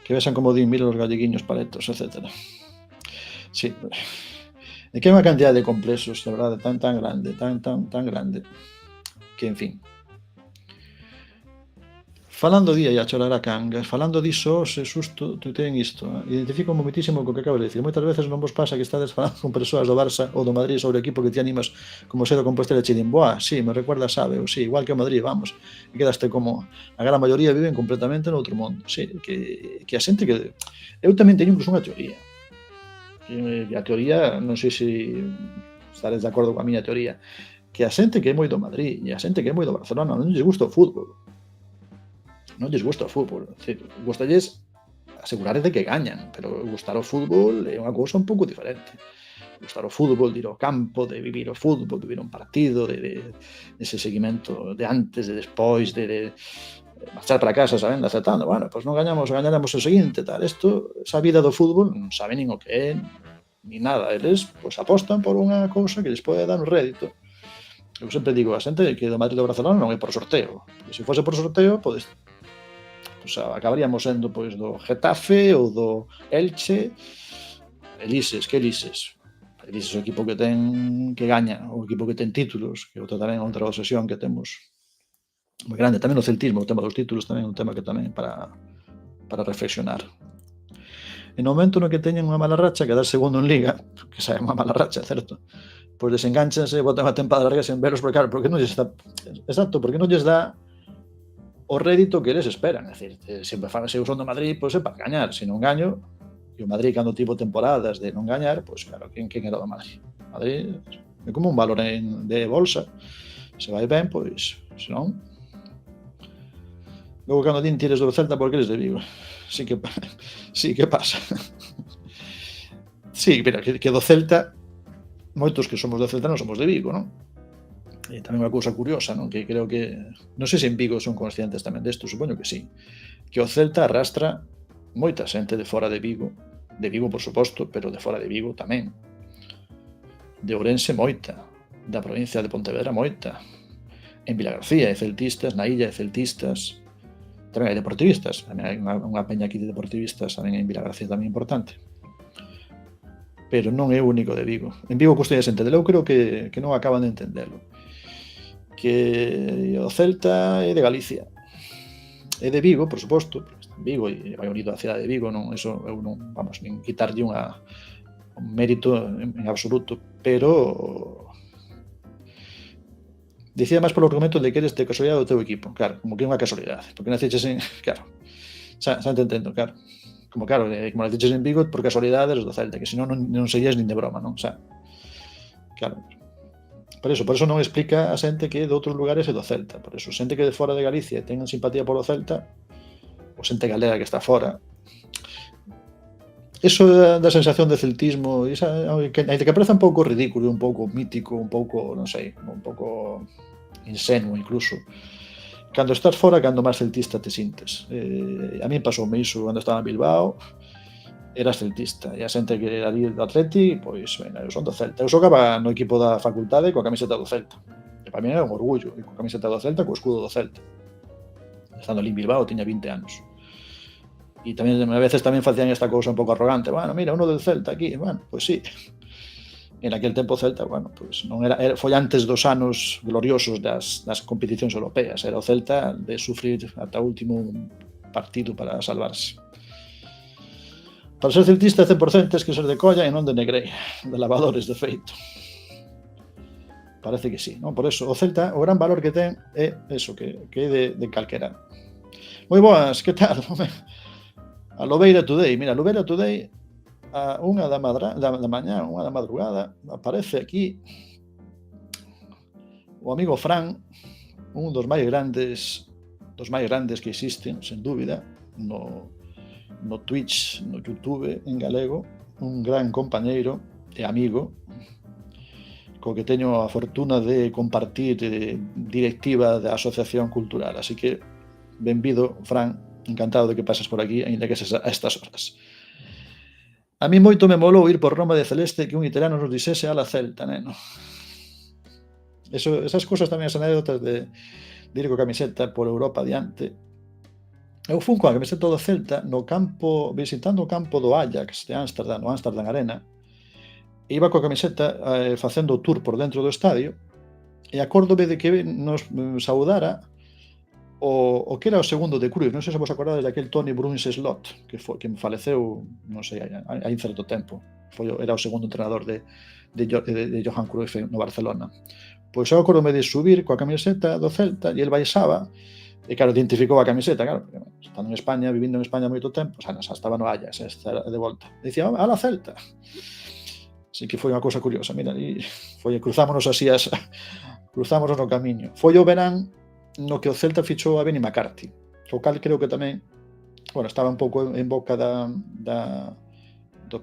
Que vexan como din, mira os galleguiños paletos, etc. Sí, é que hai unha cantidad de complexos, de verdade, tan grande, tan grande, que, en fin. Falando día e a chorar a cangas, falando diso, se susto, tuiteen isto. Identifico moitísimo co que acabo de dicir. Moitas veces non vos pasa que estades falando con persoas do Barça ou do Madrid sobre o equipo que ti animas como ser o Compostela e che din, boa, sí, me recuerda, sabe, ou sí, igual que o Madrid, vamos. E quedaste como, a gran maioría viven completamente noutro mundo. Sí, que a xente que... Eu tamén teño incluso unha teoría. E a teoría, non sei se estares de acordo coa miña teoría, que a xente que é moi do Madrid e a xente que é moi do Barcelona non lles gusta o fútbol. Non lles gusta o fútbol. Gustalles asegurar de que gañan, pero gustar o fútbol é unha cousa un pouco diferente. Gustar o fútbol, de ir ao campo, de vivir o fútbol, de vivir un partido, de ese seguimento de antes, de despois, de marchar para casa sabendo, aceptando, bueno, pois non gañamos, gañaremos o seguinte, tal. Esa vida do fútbol non sabe nin o que é, ni nada. Eles pois apostan por unha cousa que lles pode dar un rédito. Eu sempre digo a xente que do Madrid do Barcelona non é por sorteo, porque se fose por sorteo, pois acabaríamos sendo pois do Getafe ou do Elche. Elises, que Elises? Elises o equipo que gaña, o equipo que ten títulos, que outra tamén outra obsesión que temos moi grande, tamén o celtismo, o tema dos títulos tamén é un tema que tamén para reflexionar. En o momento no que teñen unha mala racha, quedar segundo en Liga, que xa é unha mala racha, certo? Pois desenganchanse e botan a tempada larga sen veros, porque non lles dá, exacto, porque non lles dá o rédito que eles esperan. É dicir, sempre fan, se eu son do Madrid, pois é para gañar, se non gaño, e o Madrid cando tivo temporadas de non gañar, pois claro, quen era do Madrid? O Madrid é como un valor de bolsa, se vai ben, pois, se non... Logo cando din tires do Celta porque eres de Vigo, sí que pasa. Sí, pero que do Celta, moitos que somos do Celta non somos de Vigo, non? E tamén unha cousa curiosa, non? Que creo que... Non sei se en Vigo son conscientes tamén desto, supoño que sí. Que o Celta arrastra moita xente de fora de Vigo, por suposto, pero de fora de Vigo tamén. De Ourense moita, da provincia de Pontevedra moita. En Vilagarcía hai celtistas, na illa hai celtistas, tamén hai deportivistas, tamén hai unha peña aquí de deportivistas, tamén en Vilagarcía tamén importante. Pero non é o único de Vigo. En Vigo custa xente, eu creo que non acaban de entenderlo. Que o Celta é de Galicia. É de Vigo, por suposto, porque está en Vigo e vai unido á cidade de Vigo, non, eso eu non, vamos, nin quitarlle un mérito en absoluto, pero dicía máis polo argumento de que eres de casualidade do teu equipo, claro, como que é unha casualidade, porque naceches en, claro, xa te entendo, claro. Como claro, como naceches en Vigo, por casualidade eres do Celta, que senón non serías nin de broma, non? Xa, claro. Por eso non explica a xente que de outros lugares é do Celta. Por eso, xente que de fora de Galicia ten simpatía polo Celta, ou xente galega que está fora, eso da sensación de celtismo, que parece un pouco ridículo, un pouco mítico, un pouco, non sei, un pouco insenuo incluso. Cando estás fora, cando máis celtista te sintes. A mí pasoume iso cando estaba en Bilbao, eras celtista, e a xente que era ali do Atleti, pois, venga, eu son do Celta. Eu xogaba no equipo da facultade coa camiseta do Celta. E para mí era un orgullo, e coa camiseta do Celta, co escudo do Celta. Estando ali en Bilbao, tiña 20 anos. E tamén, a veces tamén facían esta cousa un pouco arrogante. Bueno, mira, uno del Celta aquí. Bueno, pois sí. En aquel tempo Celta, bueno, pois non era, foi antes dos anos gloriosos das competicións europeas. Era o Celta de sufrir ata o último partido para salvarse. Para ser celtista 100% tens que ser de colla e non de Negreira, de lavadores, de feito. Parece que sí, non? Por eso, o Celta, o gran valor que ten é eso, que é de calquera. Moi boas, que tal? A Lobeira Today, mira, Lobeira Today, a unha da mañá, unha da madrugada, aparece aquí o amigo Fran, un dos máis grandes que existen, sen dúbida, no Twitch, no YouTube en galego, un gran compañeiro e amigo, co que teño a fortuna de compartir directiva da Asociación Cultural. Así que, benvido, Fran, encantado de que pases por aquí, aínda que seas a estas horas. A mí moito me molou ir por Roma de Celeste que un italiano nos dixese ala Celta, neno. Esas cousas tamén, as anécdotas de ir coa camiseta por Europa adiante. Eu fun coa camiseta do Celta no campo, visitando o campo do Ajax de Ámsterdam, no Ámsterdam Arena, e iba coa camiseta facendo o tour por dentro do estadio, e acórdome de que nos saudara o que era o segundo de Cruyff. Non sei se vos acordades daquel Toni Bruins Slot, que faleceu, non sei, hai certo tempo. Era o segundo entrenador de Johan Cruyff no Barcelona. Pois eu acórdome de subir coa camiseta do Celta e el baixaba, e claro, identificou a camiseta, claro, porque estando en España, vivindo en España moito tempo, xa estaba no Ajax, de volta. Dicía, ala Celta. Así que foi unha cousa curiosa, mira, e cruzámonos así, cruzámonos no camiño. Foi o verán no que o Celta fichou a Benny McCarthy, o cal creo que tamén, bueno, estaba un pouco en boca da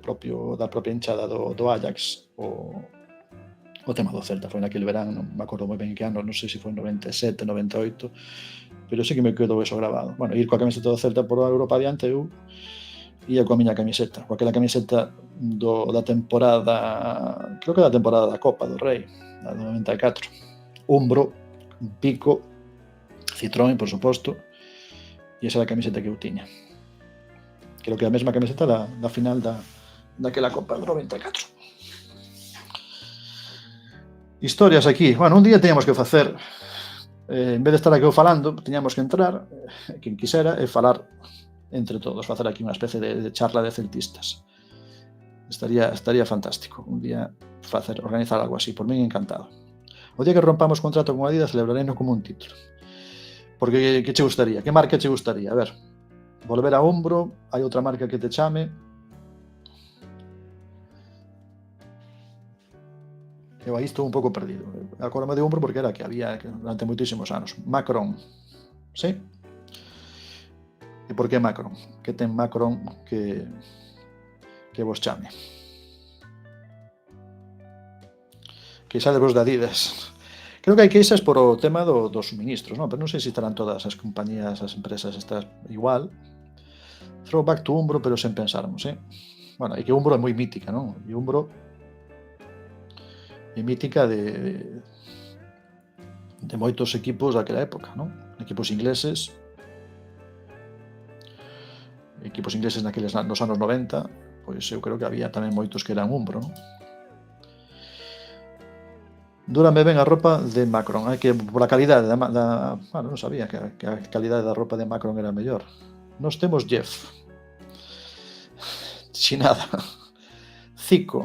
propia hinchada do Ajax, o tema do Celta. Foi naquele verán, non me acordo moi ben que ano, non sei se foi 97, 98, pero sí que me quedou eso grabado. Bueno, ir coa camiseta do Celta por a Europa adiante, eu ia coa miña camiseta, coa aquela camiseta da temporada, creo que da temporada da Copa do Rei, da 94. Umbro, un pico, Citroën, por suposto, e esa é a camiseta que eu tiña. Creo que a mesma camiseta da final daquela Copa do 94. Historias aquí. Bueno, un día teníamos que facer, en vez de estar aquí eu falando, teníamos que entrar, quen quisera, e falar entre todos, facer aquí unha especie de charla de celtistas. Estaría fantástico un día organizar algo así, por mí encantado. O día que rompamos contrato con Adidas celebraremos como un título. Porque que che gustaría? Que marca che gustaría? A ver, volver a Umbro, hai outra marca que te chame? Eu aí estou un pouco perdido. Acórdame de Umbro porque era que había durante moitísimos anos. Macron, sí? E por que Macron? Que ten Macron que vos chame? Queixades vos de Adidas. Creo que hai queixas por o tema dos suministros, non? Pero non sei se estarán todas as compañías, as empresas estas igual. Throwback to Umbro, pero sen pensarmos, Bueno, é que Umbro é moi mítica, non? E Umbro é mítica de moitos equipos daquela época, non? Equipos ingleses nos anos 90, pois eu creo que había tamén moitos que eran Umbro, non? Dúrame ben a roupa de Macron, que por a calidade bueno, non sabía que a calidade da roupa de Macron era mellor. Nos temos Jeff, Chinada, Zico.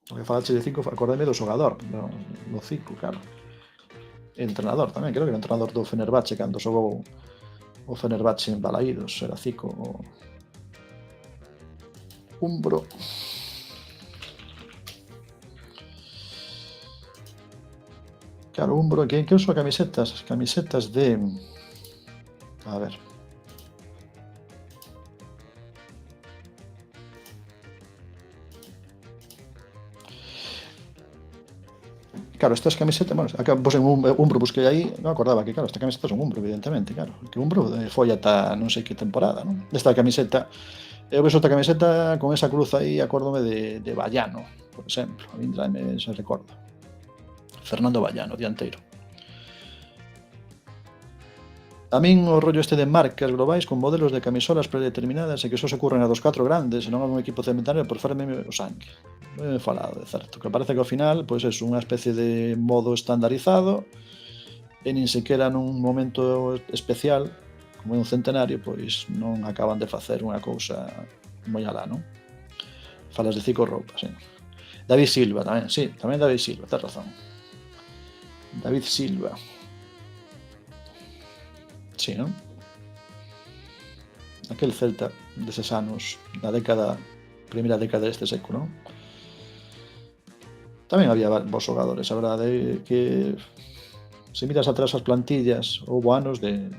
O que falache de Zico, acordame do xogador, do Zico, claro. Entrenador tamén, creo que era entrenador do Fenerbahce cando xogou o Fenerbahce en Balaídos, era Zico. Umbro. Claro, Umbro, que uso camisetas de... A ver. claro, estas camisetas, bueno, acá pos en Umbro, busquei aí, non acordaba que, claro, esta camiseta son Umbro, evidentemente, claro, que Umbro foi ata non sei que temporada, non? Esta camiseta, eu vexo esta camiseta con esa cruz aí, acórdome de Vallano, por exemplo, a min traeme ese recordo. Fernando Vallano, dianteiro. A min o rollo este de marcas globais con modelos de camisolas predeterminadas e que só se curran a dos 4 grandes e non a un equipo cementario por farme o sangue. Ben falado, de certo. Que parece que ao final, pois é unha especie de modo estandarizado e nin sequera nun momento especial, como é un centenario, pois non acaban de facer unha cousa moi alá, non? Falas de Cico Roupa, sí. David Silva tamén, sí, tamén David Silva, tes razón. David Silva. Sí, non? Aquel Celta deses anos da primeira década deste século, non? Tamén había bons xogadores, a verdade é que se miras atrás as plantillas houbo anos de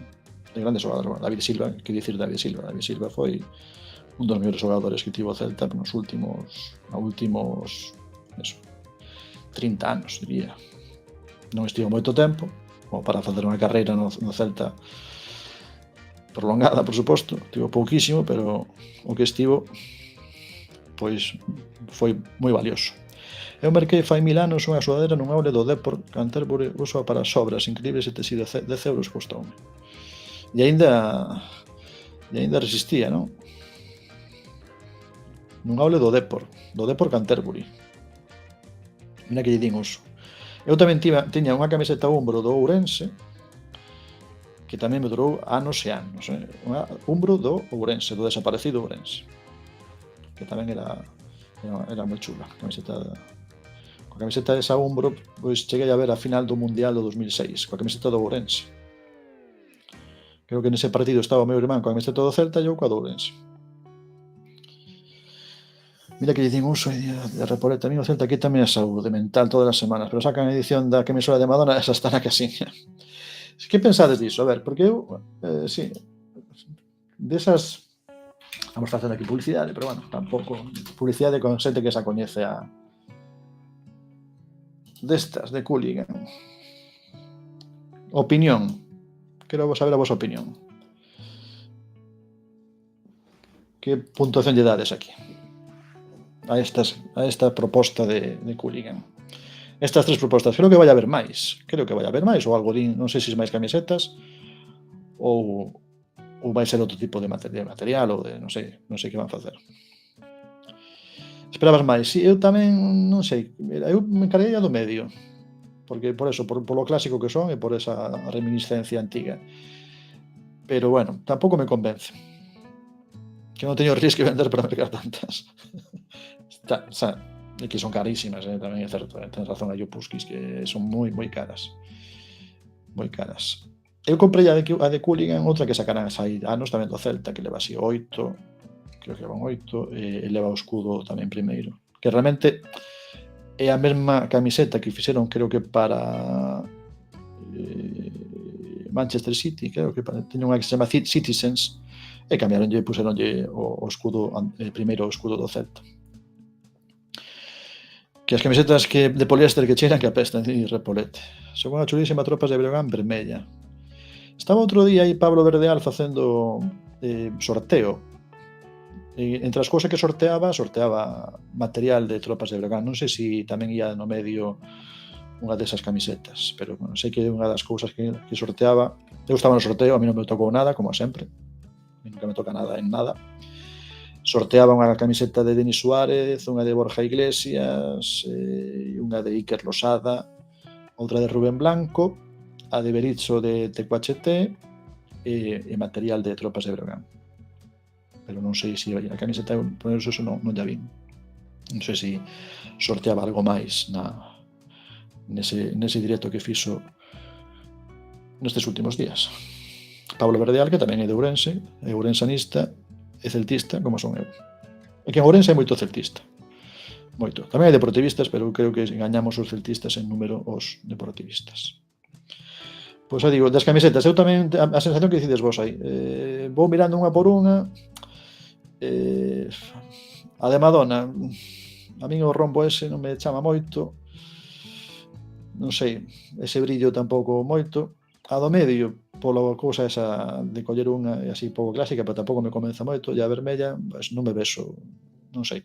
grandes xogadores. Bueno, David Silva, que dicir David Silva? David Silva foi un dos mellores xogadores que tivo o Celta nos últimos eso, 30 anos, diría. Non estivo moito tempo como para facer unha carreira no Celta prolongada, por suposto, tivo pouquísimo, pero o que estivo pois foi moi valioso. Eu merquei fai 1000 anos unha sudadera nun aule do Depor Canterbury, uso para sobras increíbles e tecido 10 euros costoume. E aínda resistía, non? Nun aule do Depor Canterbury. Mira que lle din uso. Eu tamén tiña unha camiseta Umbro do Ourense, que tamén me durou anos e anos. Unha Umbro do Ourense, do desaparecido Ourense, que tamén era moi chula. Coa camiseta desa Umbro, pois cheguei a ver a final do Mundial do 2006, coa camiseta do Ourense. Creo que nese partido estaba o meu irmán coa camiseta do Celta e eu coa do Ourense. Mira que lle din uso de repoleta. A mí o Celta aquí tamén é saúde mental todas as semanas, pero sacan a edición da camisola de Madonna, esa está na casiña. Que pensades diso? A ver, porque eu, sí, desas, estamos facendo aquí publicidade, pero bueno, tampouco publicidade con xente que xa coñece a destas, de Cooligan. Opinión. Quero saber a vosa opinión. Que puntuación lle dades aquí a esta proposta de Cooligan? Estas tres propostas, creo que vai haber máis, ou algo din, non sei se máis camisetas ou vai ser outro tipo de material ou de non sei que van facer. Esperabas máis? Si, eu tamén non sei, eu me encarguei do medio, porque por eso, por lo clásico que son e por esa reminiscencia antiga. Pero bueno, tampouco me convence. Que non teño ris que vender para mercar tantas. E que son carísimas, tamén é certo, tens razón a Yopuskis, que son moi caras. Moi caras. Eu comprei a de Cooligan, outra que sacarán hai anos tamén do Celta, que leva así 8, creo que levan 8, e leva o escudo tamén primeiro. Que realmente é a mesma camiseta que fixeron, creo que para Manchester City, creo que teña unha que se chama Citizens, e cambiaronlle e puseronlle o escudo, primeiro o escudo do Celta. Que as camisetas de poliéster que cheiran que apestan, e repolete. Son unha chulísima Tropas de Breogán vermella. Estaba outro día aí Pablo Verdeal facendo sorteo. E entre as cousas que sorteaba material de Tropas de Breogán. Non sei se tamén ia no medio unha desas camisetas, pero bueno, sei que é unha das cousas que sorteaba. Eu estaba no sorteo, a mí non me tocou nada, como sempre. A mí nunca me toca nada en nada. Sorteaba unha camiseta de Denis Suárez, unha de Borja Iglesias, unha de Iker Losada, outra de Rubén Blanco, a de Berizzo de Tecuachete e material de Tropas de Breogán. Pero non sei se a camiseta, por eso non ya vin. Non sei se sorteaba algo máis nese directo que fixo nestes últimos días. Pablo Verdeal, que tamén é de Ourense, é ourensanista, e celtista, como son eu. E que en Ourense é moito celtista. Moito. Tamén hai deportivistas, pero eu creo que engañamos os celtistas en número os deportivistas. Pois digo, das camisetas, eu tamén, a sensación que dicides vos aí, vou mirando unha por unha, a de Madonna, a min o rombo ese non me chama moito, non sei, ese brillo tampouco moito. A do medio, pola cousa esa de coller unha así pouco clásica, pero tampouco me convence moito, e a vermella, pois non me vexo, non sei.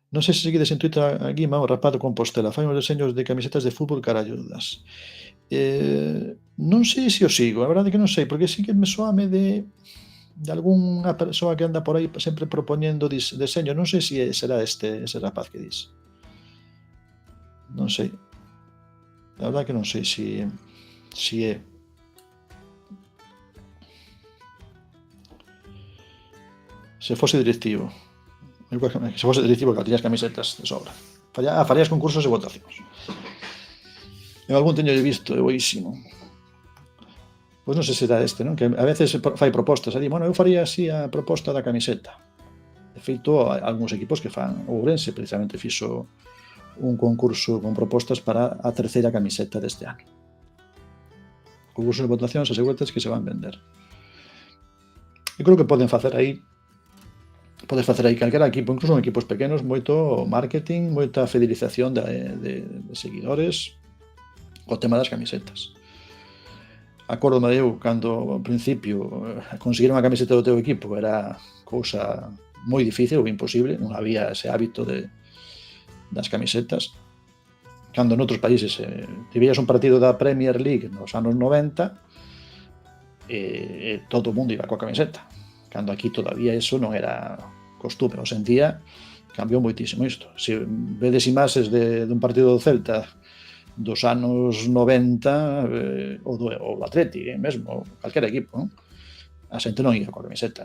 Non sei se seguides en Twitter a Guima, o rapaz de Compostela, fai uns deseños de camisetas de fútbol caralludas. Non sei se o sigo, a verdade é que non sei, porque sí que me soame de algunha persoa que anda por aí sempre propoñendo deseños, non sei se será ese rapaz que dis. Non sei. A verdade que non sei se é. Se fose directivo. Se fose directivo, que tiñas camisetas de sobra. Farías concursos e votacións. En algún teño visto, é boísimo. Pois non sei se será non? Que a veces fai propostas. Bueno, eu faría así a proposta da camiseta. De feito, algúns equipos que fan. O Ourense precisamente fixo un concurso con propostas para a terceira camiseta deste ano. Concursos de votacións asegúrate que se van vender. Eu creo que podes facer aí calquera equipo, incluso en equipos pequenos, moito marketing, moita fidelización de seguidores co tema das camisetas. Acórdome eu cando ao principio conseguir unha camiseta do teu equipo era cousa moi difícil ou imposible, non había ese hábito das camisetas. Cando noutros países te veías un partido da Premier League nos anos 90 e todo o mundo iba coa camiseta, cando aquí todavía eso non era costume. Hoxe en día cambiou moitísimo isto. Se vedes imaxes de un partido do Celta dos anos 90 ou do Atleti, mesmo, calquera equipo, non? A xente non ia coa camiseta,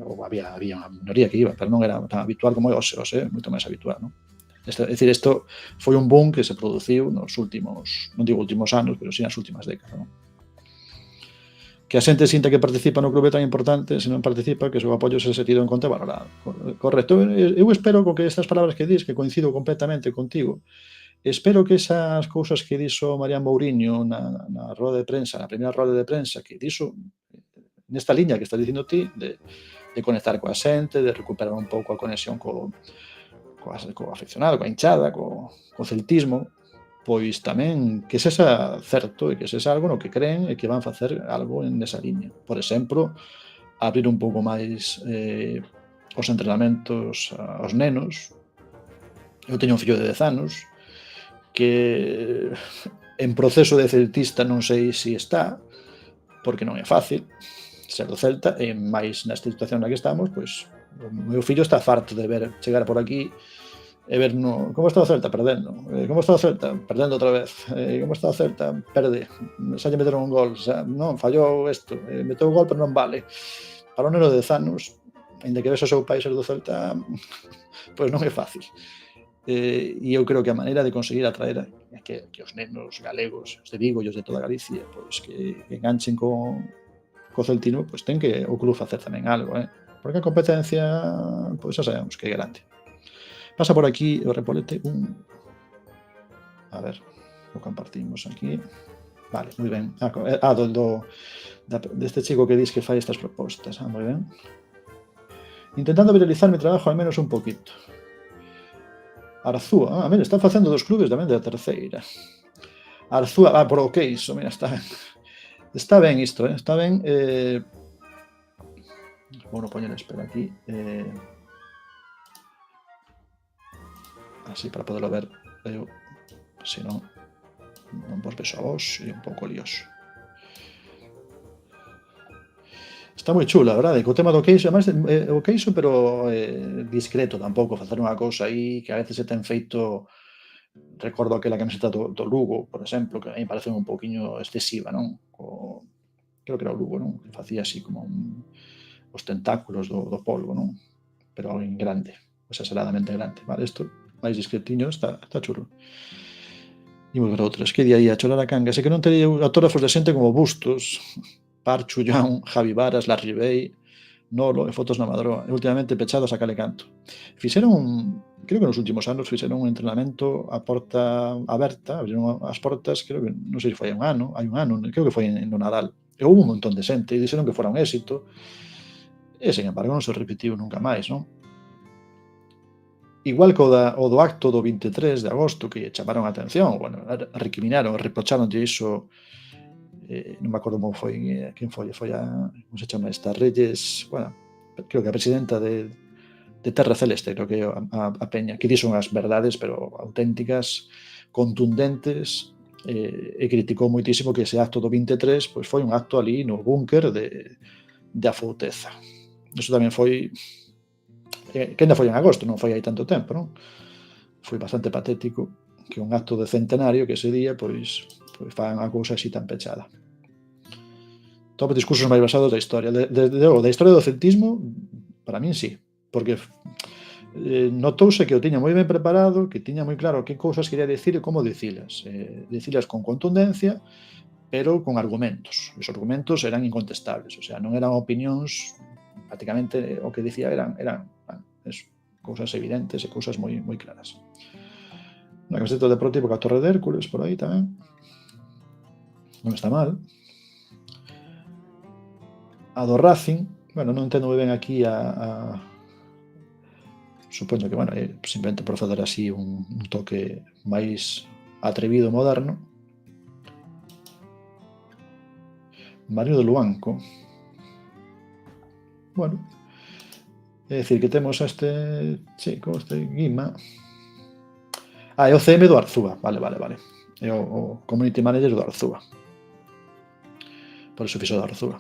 ou había unha minoría que iba, pero non era tan habitual como é hoxe, moito máis habitual, non? É dicir, isto foi un boom que se produciu nos últimos, non digo últimos anos, pero sí nas últimas décadas, non? Que a xente sinta que participa no clube tan importante, se non participa, que o seu apoio se tido en conta e valorado. Correcto. Eu espero con que estas palabras que dis, que coincido completamente contigo, espero que esas cousas que dixo Marián Mouriño na roda de prensa, na primeira roda de prensa, que dixo nesta liña que estás dicindo ti, de conectar coa xente, de recuperar un pouco a conexión co aficionado, coa hinchada, co celtismo, pois tamén que sexa certo e que sexa algo no que creen e que van facer algo nesa liña. Por exemplo, abrir un pouco máis os entrenamentos aos nenos. Eu teño un fillo de 10 anos que en proceso de celtista non sei se está, porque non é fácil ser do Celta, e máis nesta situación na que estamos, pois o meu fillo está farto de ver chegar por aquí e ver como está o Celta perdendo, como está o Celta perdendo outra vez, como está o Celta perde, xa lle meteron un gol, non, fallou isto, meteu o gol pero non vale. Para un neno de 10 anos, ainda que vexe o seu pai ser do Celta, pois non é fácil. E eu creo que a maneira de conseguir atraer que os nenos galegos, os de Vigo e os de toda Galicia, pois que enganchen co celtismo, pois ten que o club facer tamén algo, porque a competencia, pois xa sabemos que é grande. Pasa por aquí o Repolete a ver, o compartimos aquí. Vale, moi ben. Deste chico que dis que fai estas propostas, moi ben. Intentando viralizar mi trabajo al menos un poquito. Arzúa, mira, están facendo dos clubes tamén da terceira. Arzúa, por o queixo, mira, está ben isto, está ben. Bueno, poñer, espera aquí. Así, para poderlo ver, se non vos vexo a vos, e un pouco lioso. Está moi chula, a verdade, co tema do queixo, además o queixo, pero discreto tampouco, facer unha cousa aí que a veces se ten feito. Recordo aquela camiseta do Lugo, por exemplo, que a mí parece un pouquiño excesiva, non? Creo que era o Lugo, non? Que facía así como os tentáculos do polvo, non? Pero en grande, exageradamente grande, vale? Isto máis discretiño, está chulo. Imos ver outros, que di aí a chorar a canga, se que non tería autógrafos de xente como Bustos, Parchu, Joan, Javi Varas, Larry Bay, Nolo e fotos na Madroa, e últimamente pechados a cale canto. Creo que nos últimos anos fixeron un entrenamento a porta aberta, abriron as portas, creo que, non sei se foi hai un ano, creo que foi no Nadal, e houve un montón de xente, e dixeron que fora un éxito, e, sen embargo, non se repetiu nunca máis, non? igual que o do acto do 23 de agosto que chamaron a atención, bueno, recriminaron, reprocháronlle iso, non me acordo como foi, quen foi como se chama esta, Reyes, bueno, creo que a presidenta de Terra Celeste, creo que a peña, que dixo unhas verdades, pero auténticas, contundentes, e criticou moitísimo que ese acto do 23 pois foi un acto ali no búnker de Afouteza. Eso tamén foi, que ainda foi en agosto, non foi hai tanto tempo, non? Foi bastante patético que un acto de centenario que ese día pois fan a cousa así tan pechada. Top discursos máis basados da historia. Da historia do celtismo, para min sí, porque notouse que o tiña moi ben preparado, que tiña moi claro que cousas quería dicir e como dicilas. Dicilas con contundencia, pero con argumentos. Os argumentos eran incontestables, o sea, non eran opinións, prácticamente o que dicía eran eso, cousas evidentes e cousas moi moi claras. Unha camiseta deportiva ca Torre de Hércules, por aí tamén. Non está mal. A do Racing, bueno, non entendo moi ben aquí supoño que, bueno, é simplemente por facer así un toque máis atrevido, moderno. Mario de Luanco. Bueno, é dicir que temos a este chico, este Guima. É o CM do Arzúa, vale. É o community manager do Arzúa. Por iso fixo do Arzúa.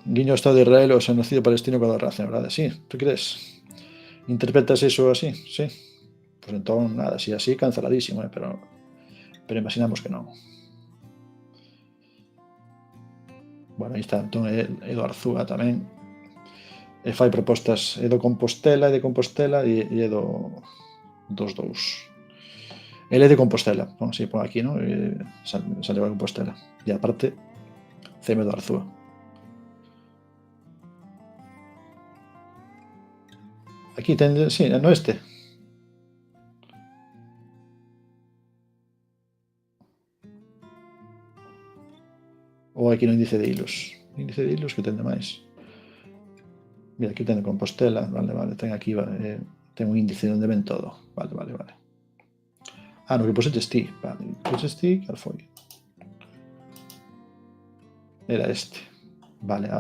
Guiño ao Estado de Israel o xenocidio palestino co do Racing, verdade? Sí, tú crees? Interpretas iso así? Sí. Pois entón, nada, si así, canceladísimo, pero imaginamos que non. Bueno, aí está, entón é do Arzúa tamén. E fai propostas, é do Compostela e é dos dous. Ele é de Compostela, pon aquí, non? Sale de Compostela. E aparte, CM do Arzúa. Aquí ten, sí, no este. Ou aquí no índice de hilos. Índice de hilos que ten de máis. Mira, aquí ten de Compostela, vale, ten aquí, ten un índice onde ven todo. Vale. No que puxeches ti, vale. Puxeches ti, cal foi? Era este. Vale,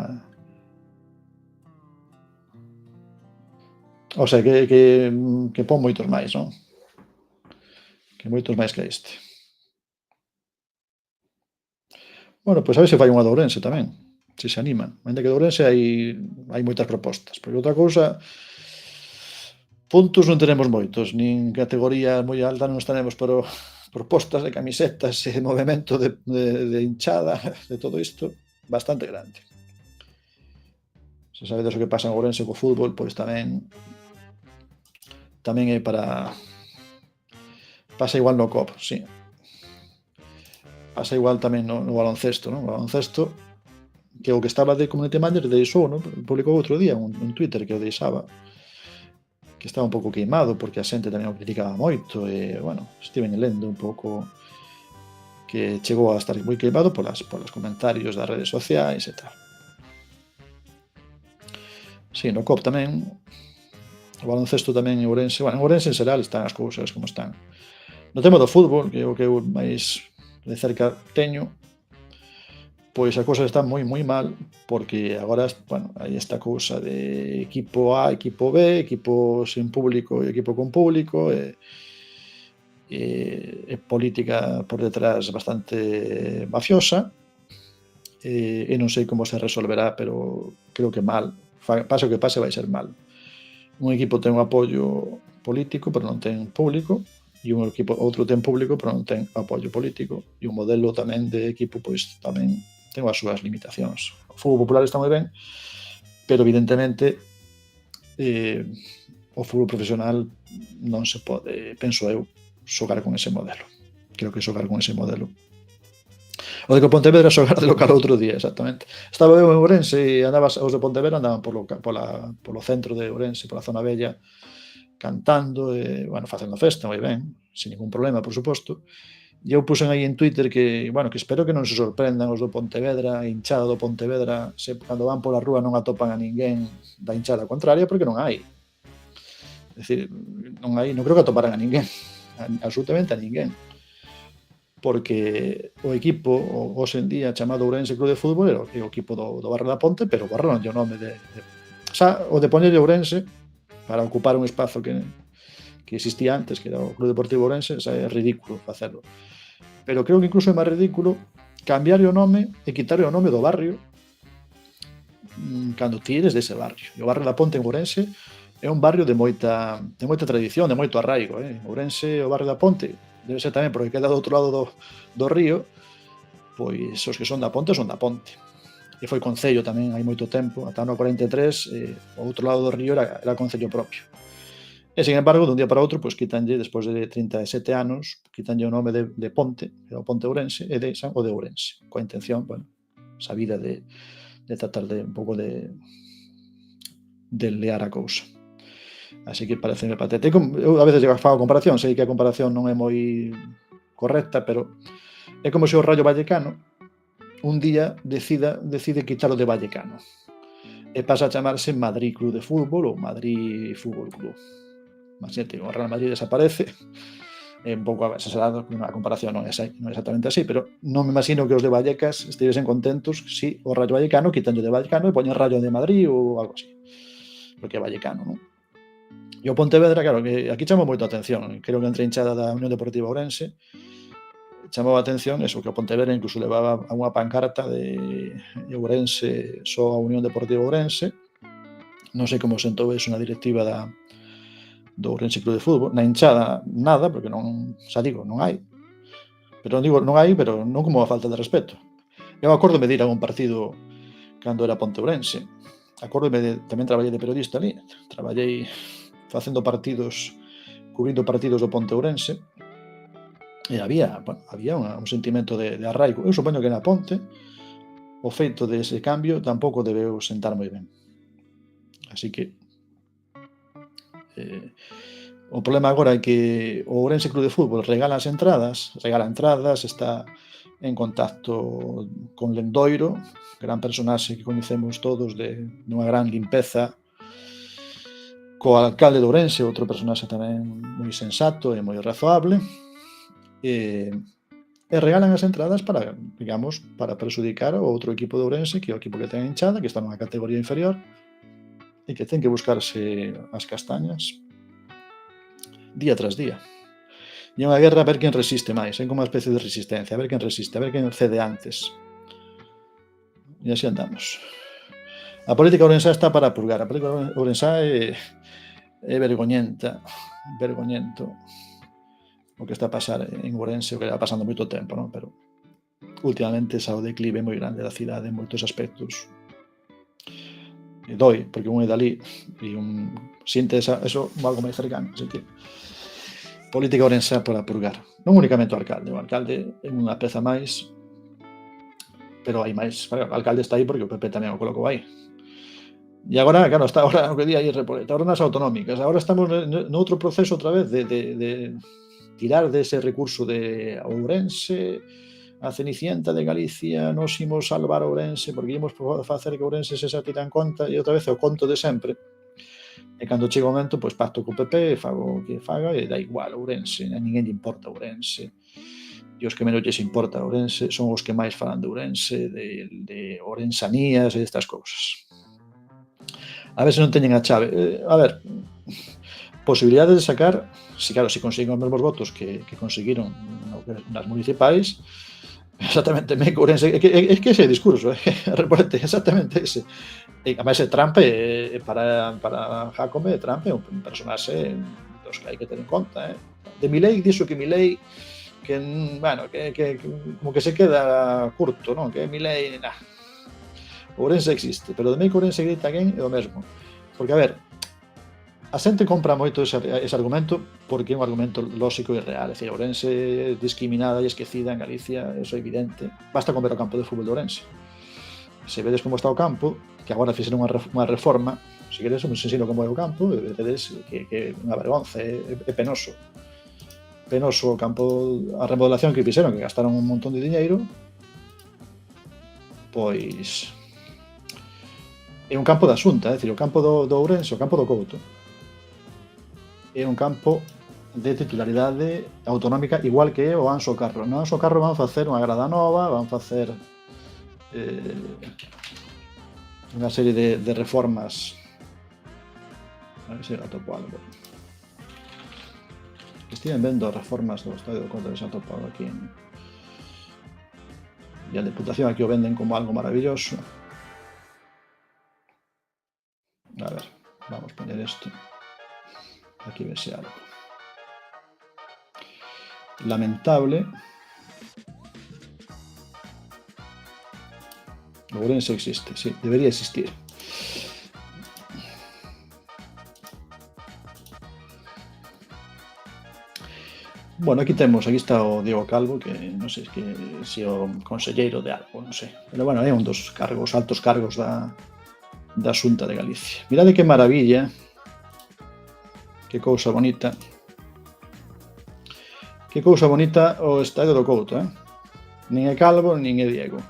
O sea, que pon moitos máis, non? Que moitos máis que este. Bueno, pois a ver se fai unha de Ourense tamén, se animan. Ainda que de Ourense hai moitas propostas, porque outra cousa, puntos non tenemos moitos, nin categoría moi alta non tenemos, pero propostas de camisetas e movimento de hinchada, de todo isto, bastante grande. Se sabedes o que pasa en Ourense co fútbol, pois tamén é para... Pasa igual no COP, sí. Pasa igual tamén no baloncesto, non? O baloncesto, que o que estaba de community manager deixou, non? Publicou outro día un Twitter que o deixaba, que estaba un pouco queimado, porque a xente tamén o criticaba moito, e, bueno, estiven lendo un pouco que chegou a estar moi queimado polos comentarios das redes sociais e tal. Sí, no COP tamén, o baloncesto tamén en Ourense, bueno, en Ourense en xeral están as cousas como están. No tema do fútbol, que é o que eu máis de cerca teño, pois a cousa está moi mal, porque agora, bueno, hai esta cousa de equipo A, equipo B, equipo sen público e equipo con público, e política por detrás bastante mafiosa, e non sei como se resolverá, pero creo que mal. Pase o que pase, vai ser mal. Un equipo ten un apoio político, pero non ten público, e un equipo, outro ten público, pero non ten apoio político, e un modelo tamén de equipo, pois tamén ten as súas limitacións. O fútbol popular está moi ben, pero evidentemente o fútbol profesional non se pode, penso eu, xogar con ese modelo. Creo que xogar con ese modelo. O de que Pontevedra xogar de local outro día, exactamente. Estaba eu en Ourense e os de Pontevedra andaban polo centro de Ourense, pola zona bella, cantando e, bueno, facendo festa, moi ben, sin ningún problema, por suposto. E eu puxen aí en Twitter que, bueno, que espero que non se sorprendan os do Pontevedra, a hinchada do Pontevedra, se cando van pola rúa non atopan a ninguén da hinchada contraria, porque non hai. É dicir, non creo que atoparan a ninguén, absolutamente a ninguén, porque o equipo hoxe en día chamado Ourense Club de Fútbol é o equipo do Barrio da Ponte, pero borraronlle o nome xa o de poñerlle Ourense para ocupar un espazo que existía antes, que era o Club Deportivo Ourense, xa é ridículo facelo. Pero creo que incluso é máis ridículo cambiarlle o nome e quitarlle o nome do barrio cando ti eres dese barrio. E o Barrio da Ponte en Ourense é un barrio de moita tradición, de moito arraigo. Ourense, o Barrio da Ponte, debe ser tamén porque queda do outro lado do río, pois os que son da Ponte son da Ponte. E foi concello tamén hai moito tempo, ata o ano 43, o outro lado do río era concello propio. E, sin embargo, dun día para outro, pois quitanlle, despois de 37 anos, quitanlle o nome de Ponte, que era o Ponte Ourense, e deixan o de Ourense, coa intención, bueno, sabida de tratar de un pouco de lear a cousa. Así que pareceme patético. Eu a veces fago a comparación, sei que a comparación non é moi correcta, pero é como se o Rayo Vallecano un día decide quitalo de Vallecano e pasa a chamarse Madrid Club de Fútbol ou Madrid Fútbol Club. Imagínate, o Real Madrid desaparece, é un pouco exagerado, a comparación non é exactamente así, pero non me imagino que os de Vallecas estivesen contentos si o Rayo Vallecano quitanlle de Vallecano e poñen Rayo de Madrid ou algo así, porque é Vallecano, non? E o Pontevedra, claro, que aquí chamou moito a atención, creo que entre a hinchada da Unión Deportiva Ourense chamou a atención eso, que o Pontevedra incluso levaba a unha pancarta de Ourense só a Unión Deportiva Ourense. Non sei como sentou eso na directiva do Ourense Club de Fútbol, na hinchada nada, porque non, xa digo, non hai. Pero non como a falta de respeto. Eu acórdome de ir a un partido cando era Ponteurense. Tamén traballei de periodista ali, traballei facendo partidos, cubrindo partidos do Ponteurense, e había un sentimento de arraigo. Eu supoño que na Ponte o feito dese cambio tampouco debeu sentar moi ben. Así que o problema agora é que o Ourense Club de Fútbol regala entradas, está en contacto con Lendoiro, gran personaxe que coñecemos todos dunha gran limpeza, co alcalde de Ourense, outro personaxe tamén moi sensato e moi razoable, e regalan as entradas para perxudicar o outro equipo de Ourense, que é o equipo que ten a hinchada, que está nunha categoría inferior, e que ten que buscarse as castañas día tras día. E é unha guerra a ver quen resiste máis, é como unha especie de resistencia, a ver quen resiste, a ver quen cede antes. E así andamos. A política ourensá está para purgar, a política ourensá é vergoñento o que está a pasar en Ourense, o que está pasando moito tempo, non? Pero últimamente xa o declive moi grande da cidade en moitos aspectos. E doi, porque un é dali e un siente eso algo máis cercano, así que política ourensá para purgar. Non únicamente o alcalde é unha peza máis, pero hai máis. O alcalde está aí porque o PP tamén o colocou aí. E agora, claro, está agora o que di aí Repoleta, agora nas autonómicas, agora estamos noutro proceso outra vez de tirar dese recurso de Ourense, a Cenicienta de Galicia, nos imos salvar Ourense, porque imos facer que Ourense se tira en conta, e outra vez o conto de sempre. E cando chega o momento, pois pacto co PP, fago o que faga, e dá igual Ourense, a ninguén lle importa Ourense. E os que menos lles importa Ourense son os que máis falan de Ourense, de ourensanías e destas cousas. A ver se non teñen a chave. A ver, posibilidades de sacar, se consiguen os mesmos votos que conseguiron nas municipais, exactamente, Ourense, é que ese discurso, Repolete, exactamente ese. E además Trump para Jacome, Trump é un personaxe dos que hai que ter en conta, De Milei, dixo que Milei que como que se queda curto, non? Que Milei, Ourense existe, pero de que Ourense grita quen é o mesmo. Porque, a ver, a xente compra moito ese argumento porque é un argumento lóxico e real. É dicir, Ourense discriminada e esquecida en Galicia, eso é evidente. Basta con ver o campo de fútbol de Ourense. Se vedes como está o campo, que agora fixeron unha reforma, se queres, os ensino como é o campo, e vedes que é unha vergonza, é penoso. Penoso o campo, a remodelación que fixeron, que gastaron un montón de diñeiro, pois é un campo da Xunta, é dicir, o campo do Ourense, o campo do Couto. é un campo de titularidade autonómica, igual que o Anxo Carro. No Anxo Carro van facer unha grada nova, van facer unha serie de reformas. A ver se atopo algo. Estiven vendo as reformas do Estadio do Conto que se ha topado aquí e a Deputación aquí o venden como algo maravilloso. A ver, vamos a poner esto. Aquí vese algo. Lamentable. Ourense existe, sí, debería existir. Bueno, aquí está o Diego Calvo, que non sei se o conselleiro de algo, non sei. Pero bueno, é un dos altos cargos da Xunta de Galicia. Mirade que maravilla, que cousa bonita. Que cousa bonita o Estadio do Couto, Nin é Calvo, nin é Diego.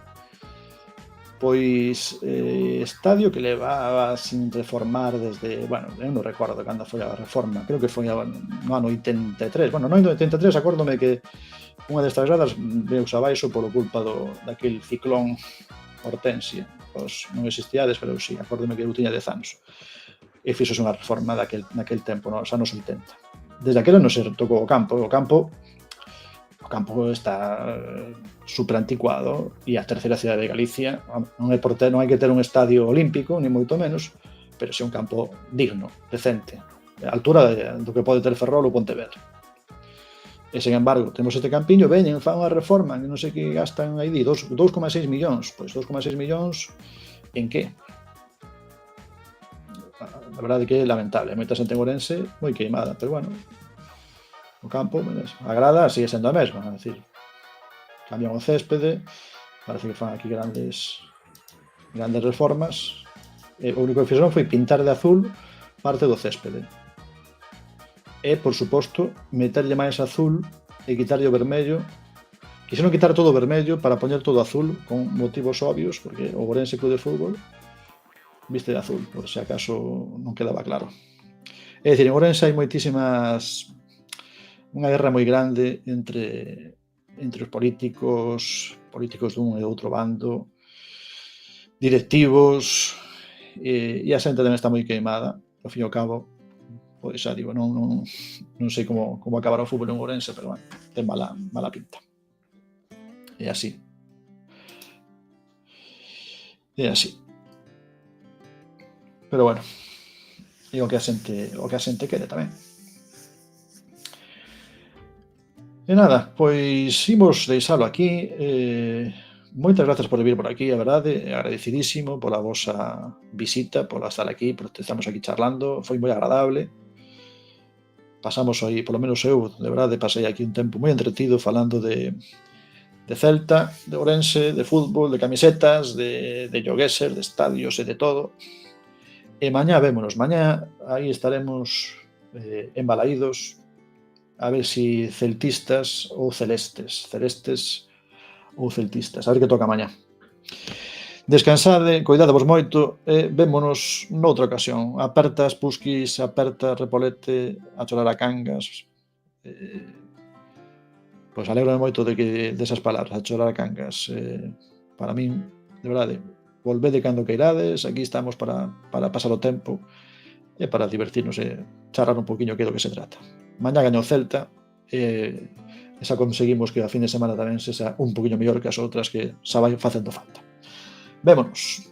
Pois estadio que levaba sin reformar desde, bueno, eu non recordo cando foi a reforma, creo que foi no ano 83. Bueno, no ano 83 acórdome que unha destas gradas veus abaixo polo culpa daquele ciclón Hortensia. Pois non existiades, pero sí, acórdome que eu tiña 10 anos. E fixose unha reforma naquel tempo, nos anos 80. Desde aquela non se tocou o campo. O campo está super anticuado e a terceira cidade de Galicia non hai que ter un estadio olímpico, ni moito menos, pero si un campo digno, decente, a altura do que pode ter Ferrol ou Pontevedra. E, sen embargo, temos este campiño, veñen, fan unha reforma, non sei que gastan aí 2,6 millóns. Pois 2,6 millóns en que? A verdade que é lamentable, moita xente en Ourense moi queimada, pero bueno, o campo, a grada sigue sendo a mesma, é dicir, cambian o céspede, parece que fan aquí grandes reformas, e o único que fixeron foi pintar de azul parte do céspede. E, por suposto, meterlle máis azul e quitarlle o vermello. Quixeron quitar todo o vermello para poñer todo azul, con motivos obvios, porque o Ourense Club de Fútbol viste de azul, por se acaso non quedaba claro. É dicir, en Ourense hai unha guerra moi grande entre os políticos dun e outro bando, directivos, e a xente tamén está moi queimada. Ao fin e ao cabo, pois xa digo, non sei como acabará o fútbol en Ourense, pero bueno, ten mala pinta. É así. Pero bueno, é o que a xente quere tamén. E nada, pois imos deixalo aquí. Moitas grazas por vir por aquí, a verdade, agradecidísimo pola vosa visita, por estar aquí, por estamos aquí charlando, foi moi agradable. Pasamos aí, polo menos eu, de verdade, pasei aquí un tempo moi entretido falando de Celta, de Ourense, de fútbol, de camisetas, de llogueses, de estadios e de todo. E mañá vémonos, mañá aí estaremos embalaídos, a ver si celtistas ou celestes ou celtistas, a ver que toca mañá. Descansade, coidadevos moito e vémonos noutra ocasión. Apertas, Pusquis, aperta, Repolete, a chorar a Cangas. Pois alégrome moito desas palabras, a chorar a Cangas. Para min, de verdade, volvede cando queirades, aquí estamos para pasar o tempo e para divertirnos e charlar un poquinho que é do que se trata. Mañá gaña o Celta e xa conseguimos que a fin de semana tamén sexa un poquinho mellor que as outras que xa vai facendo falta. Vémonos.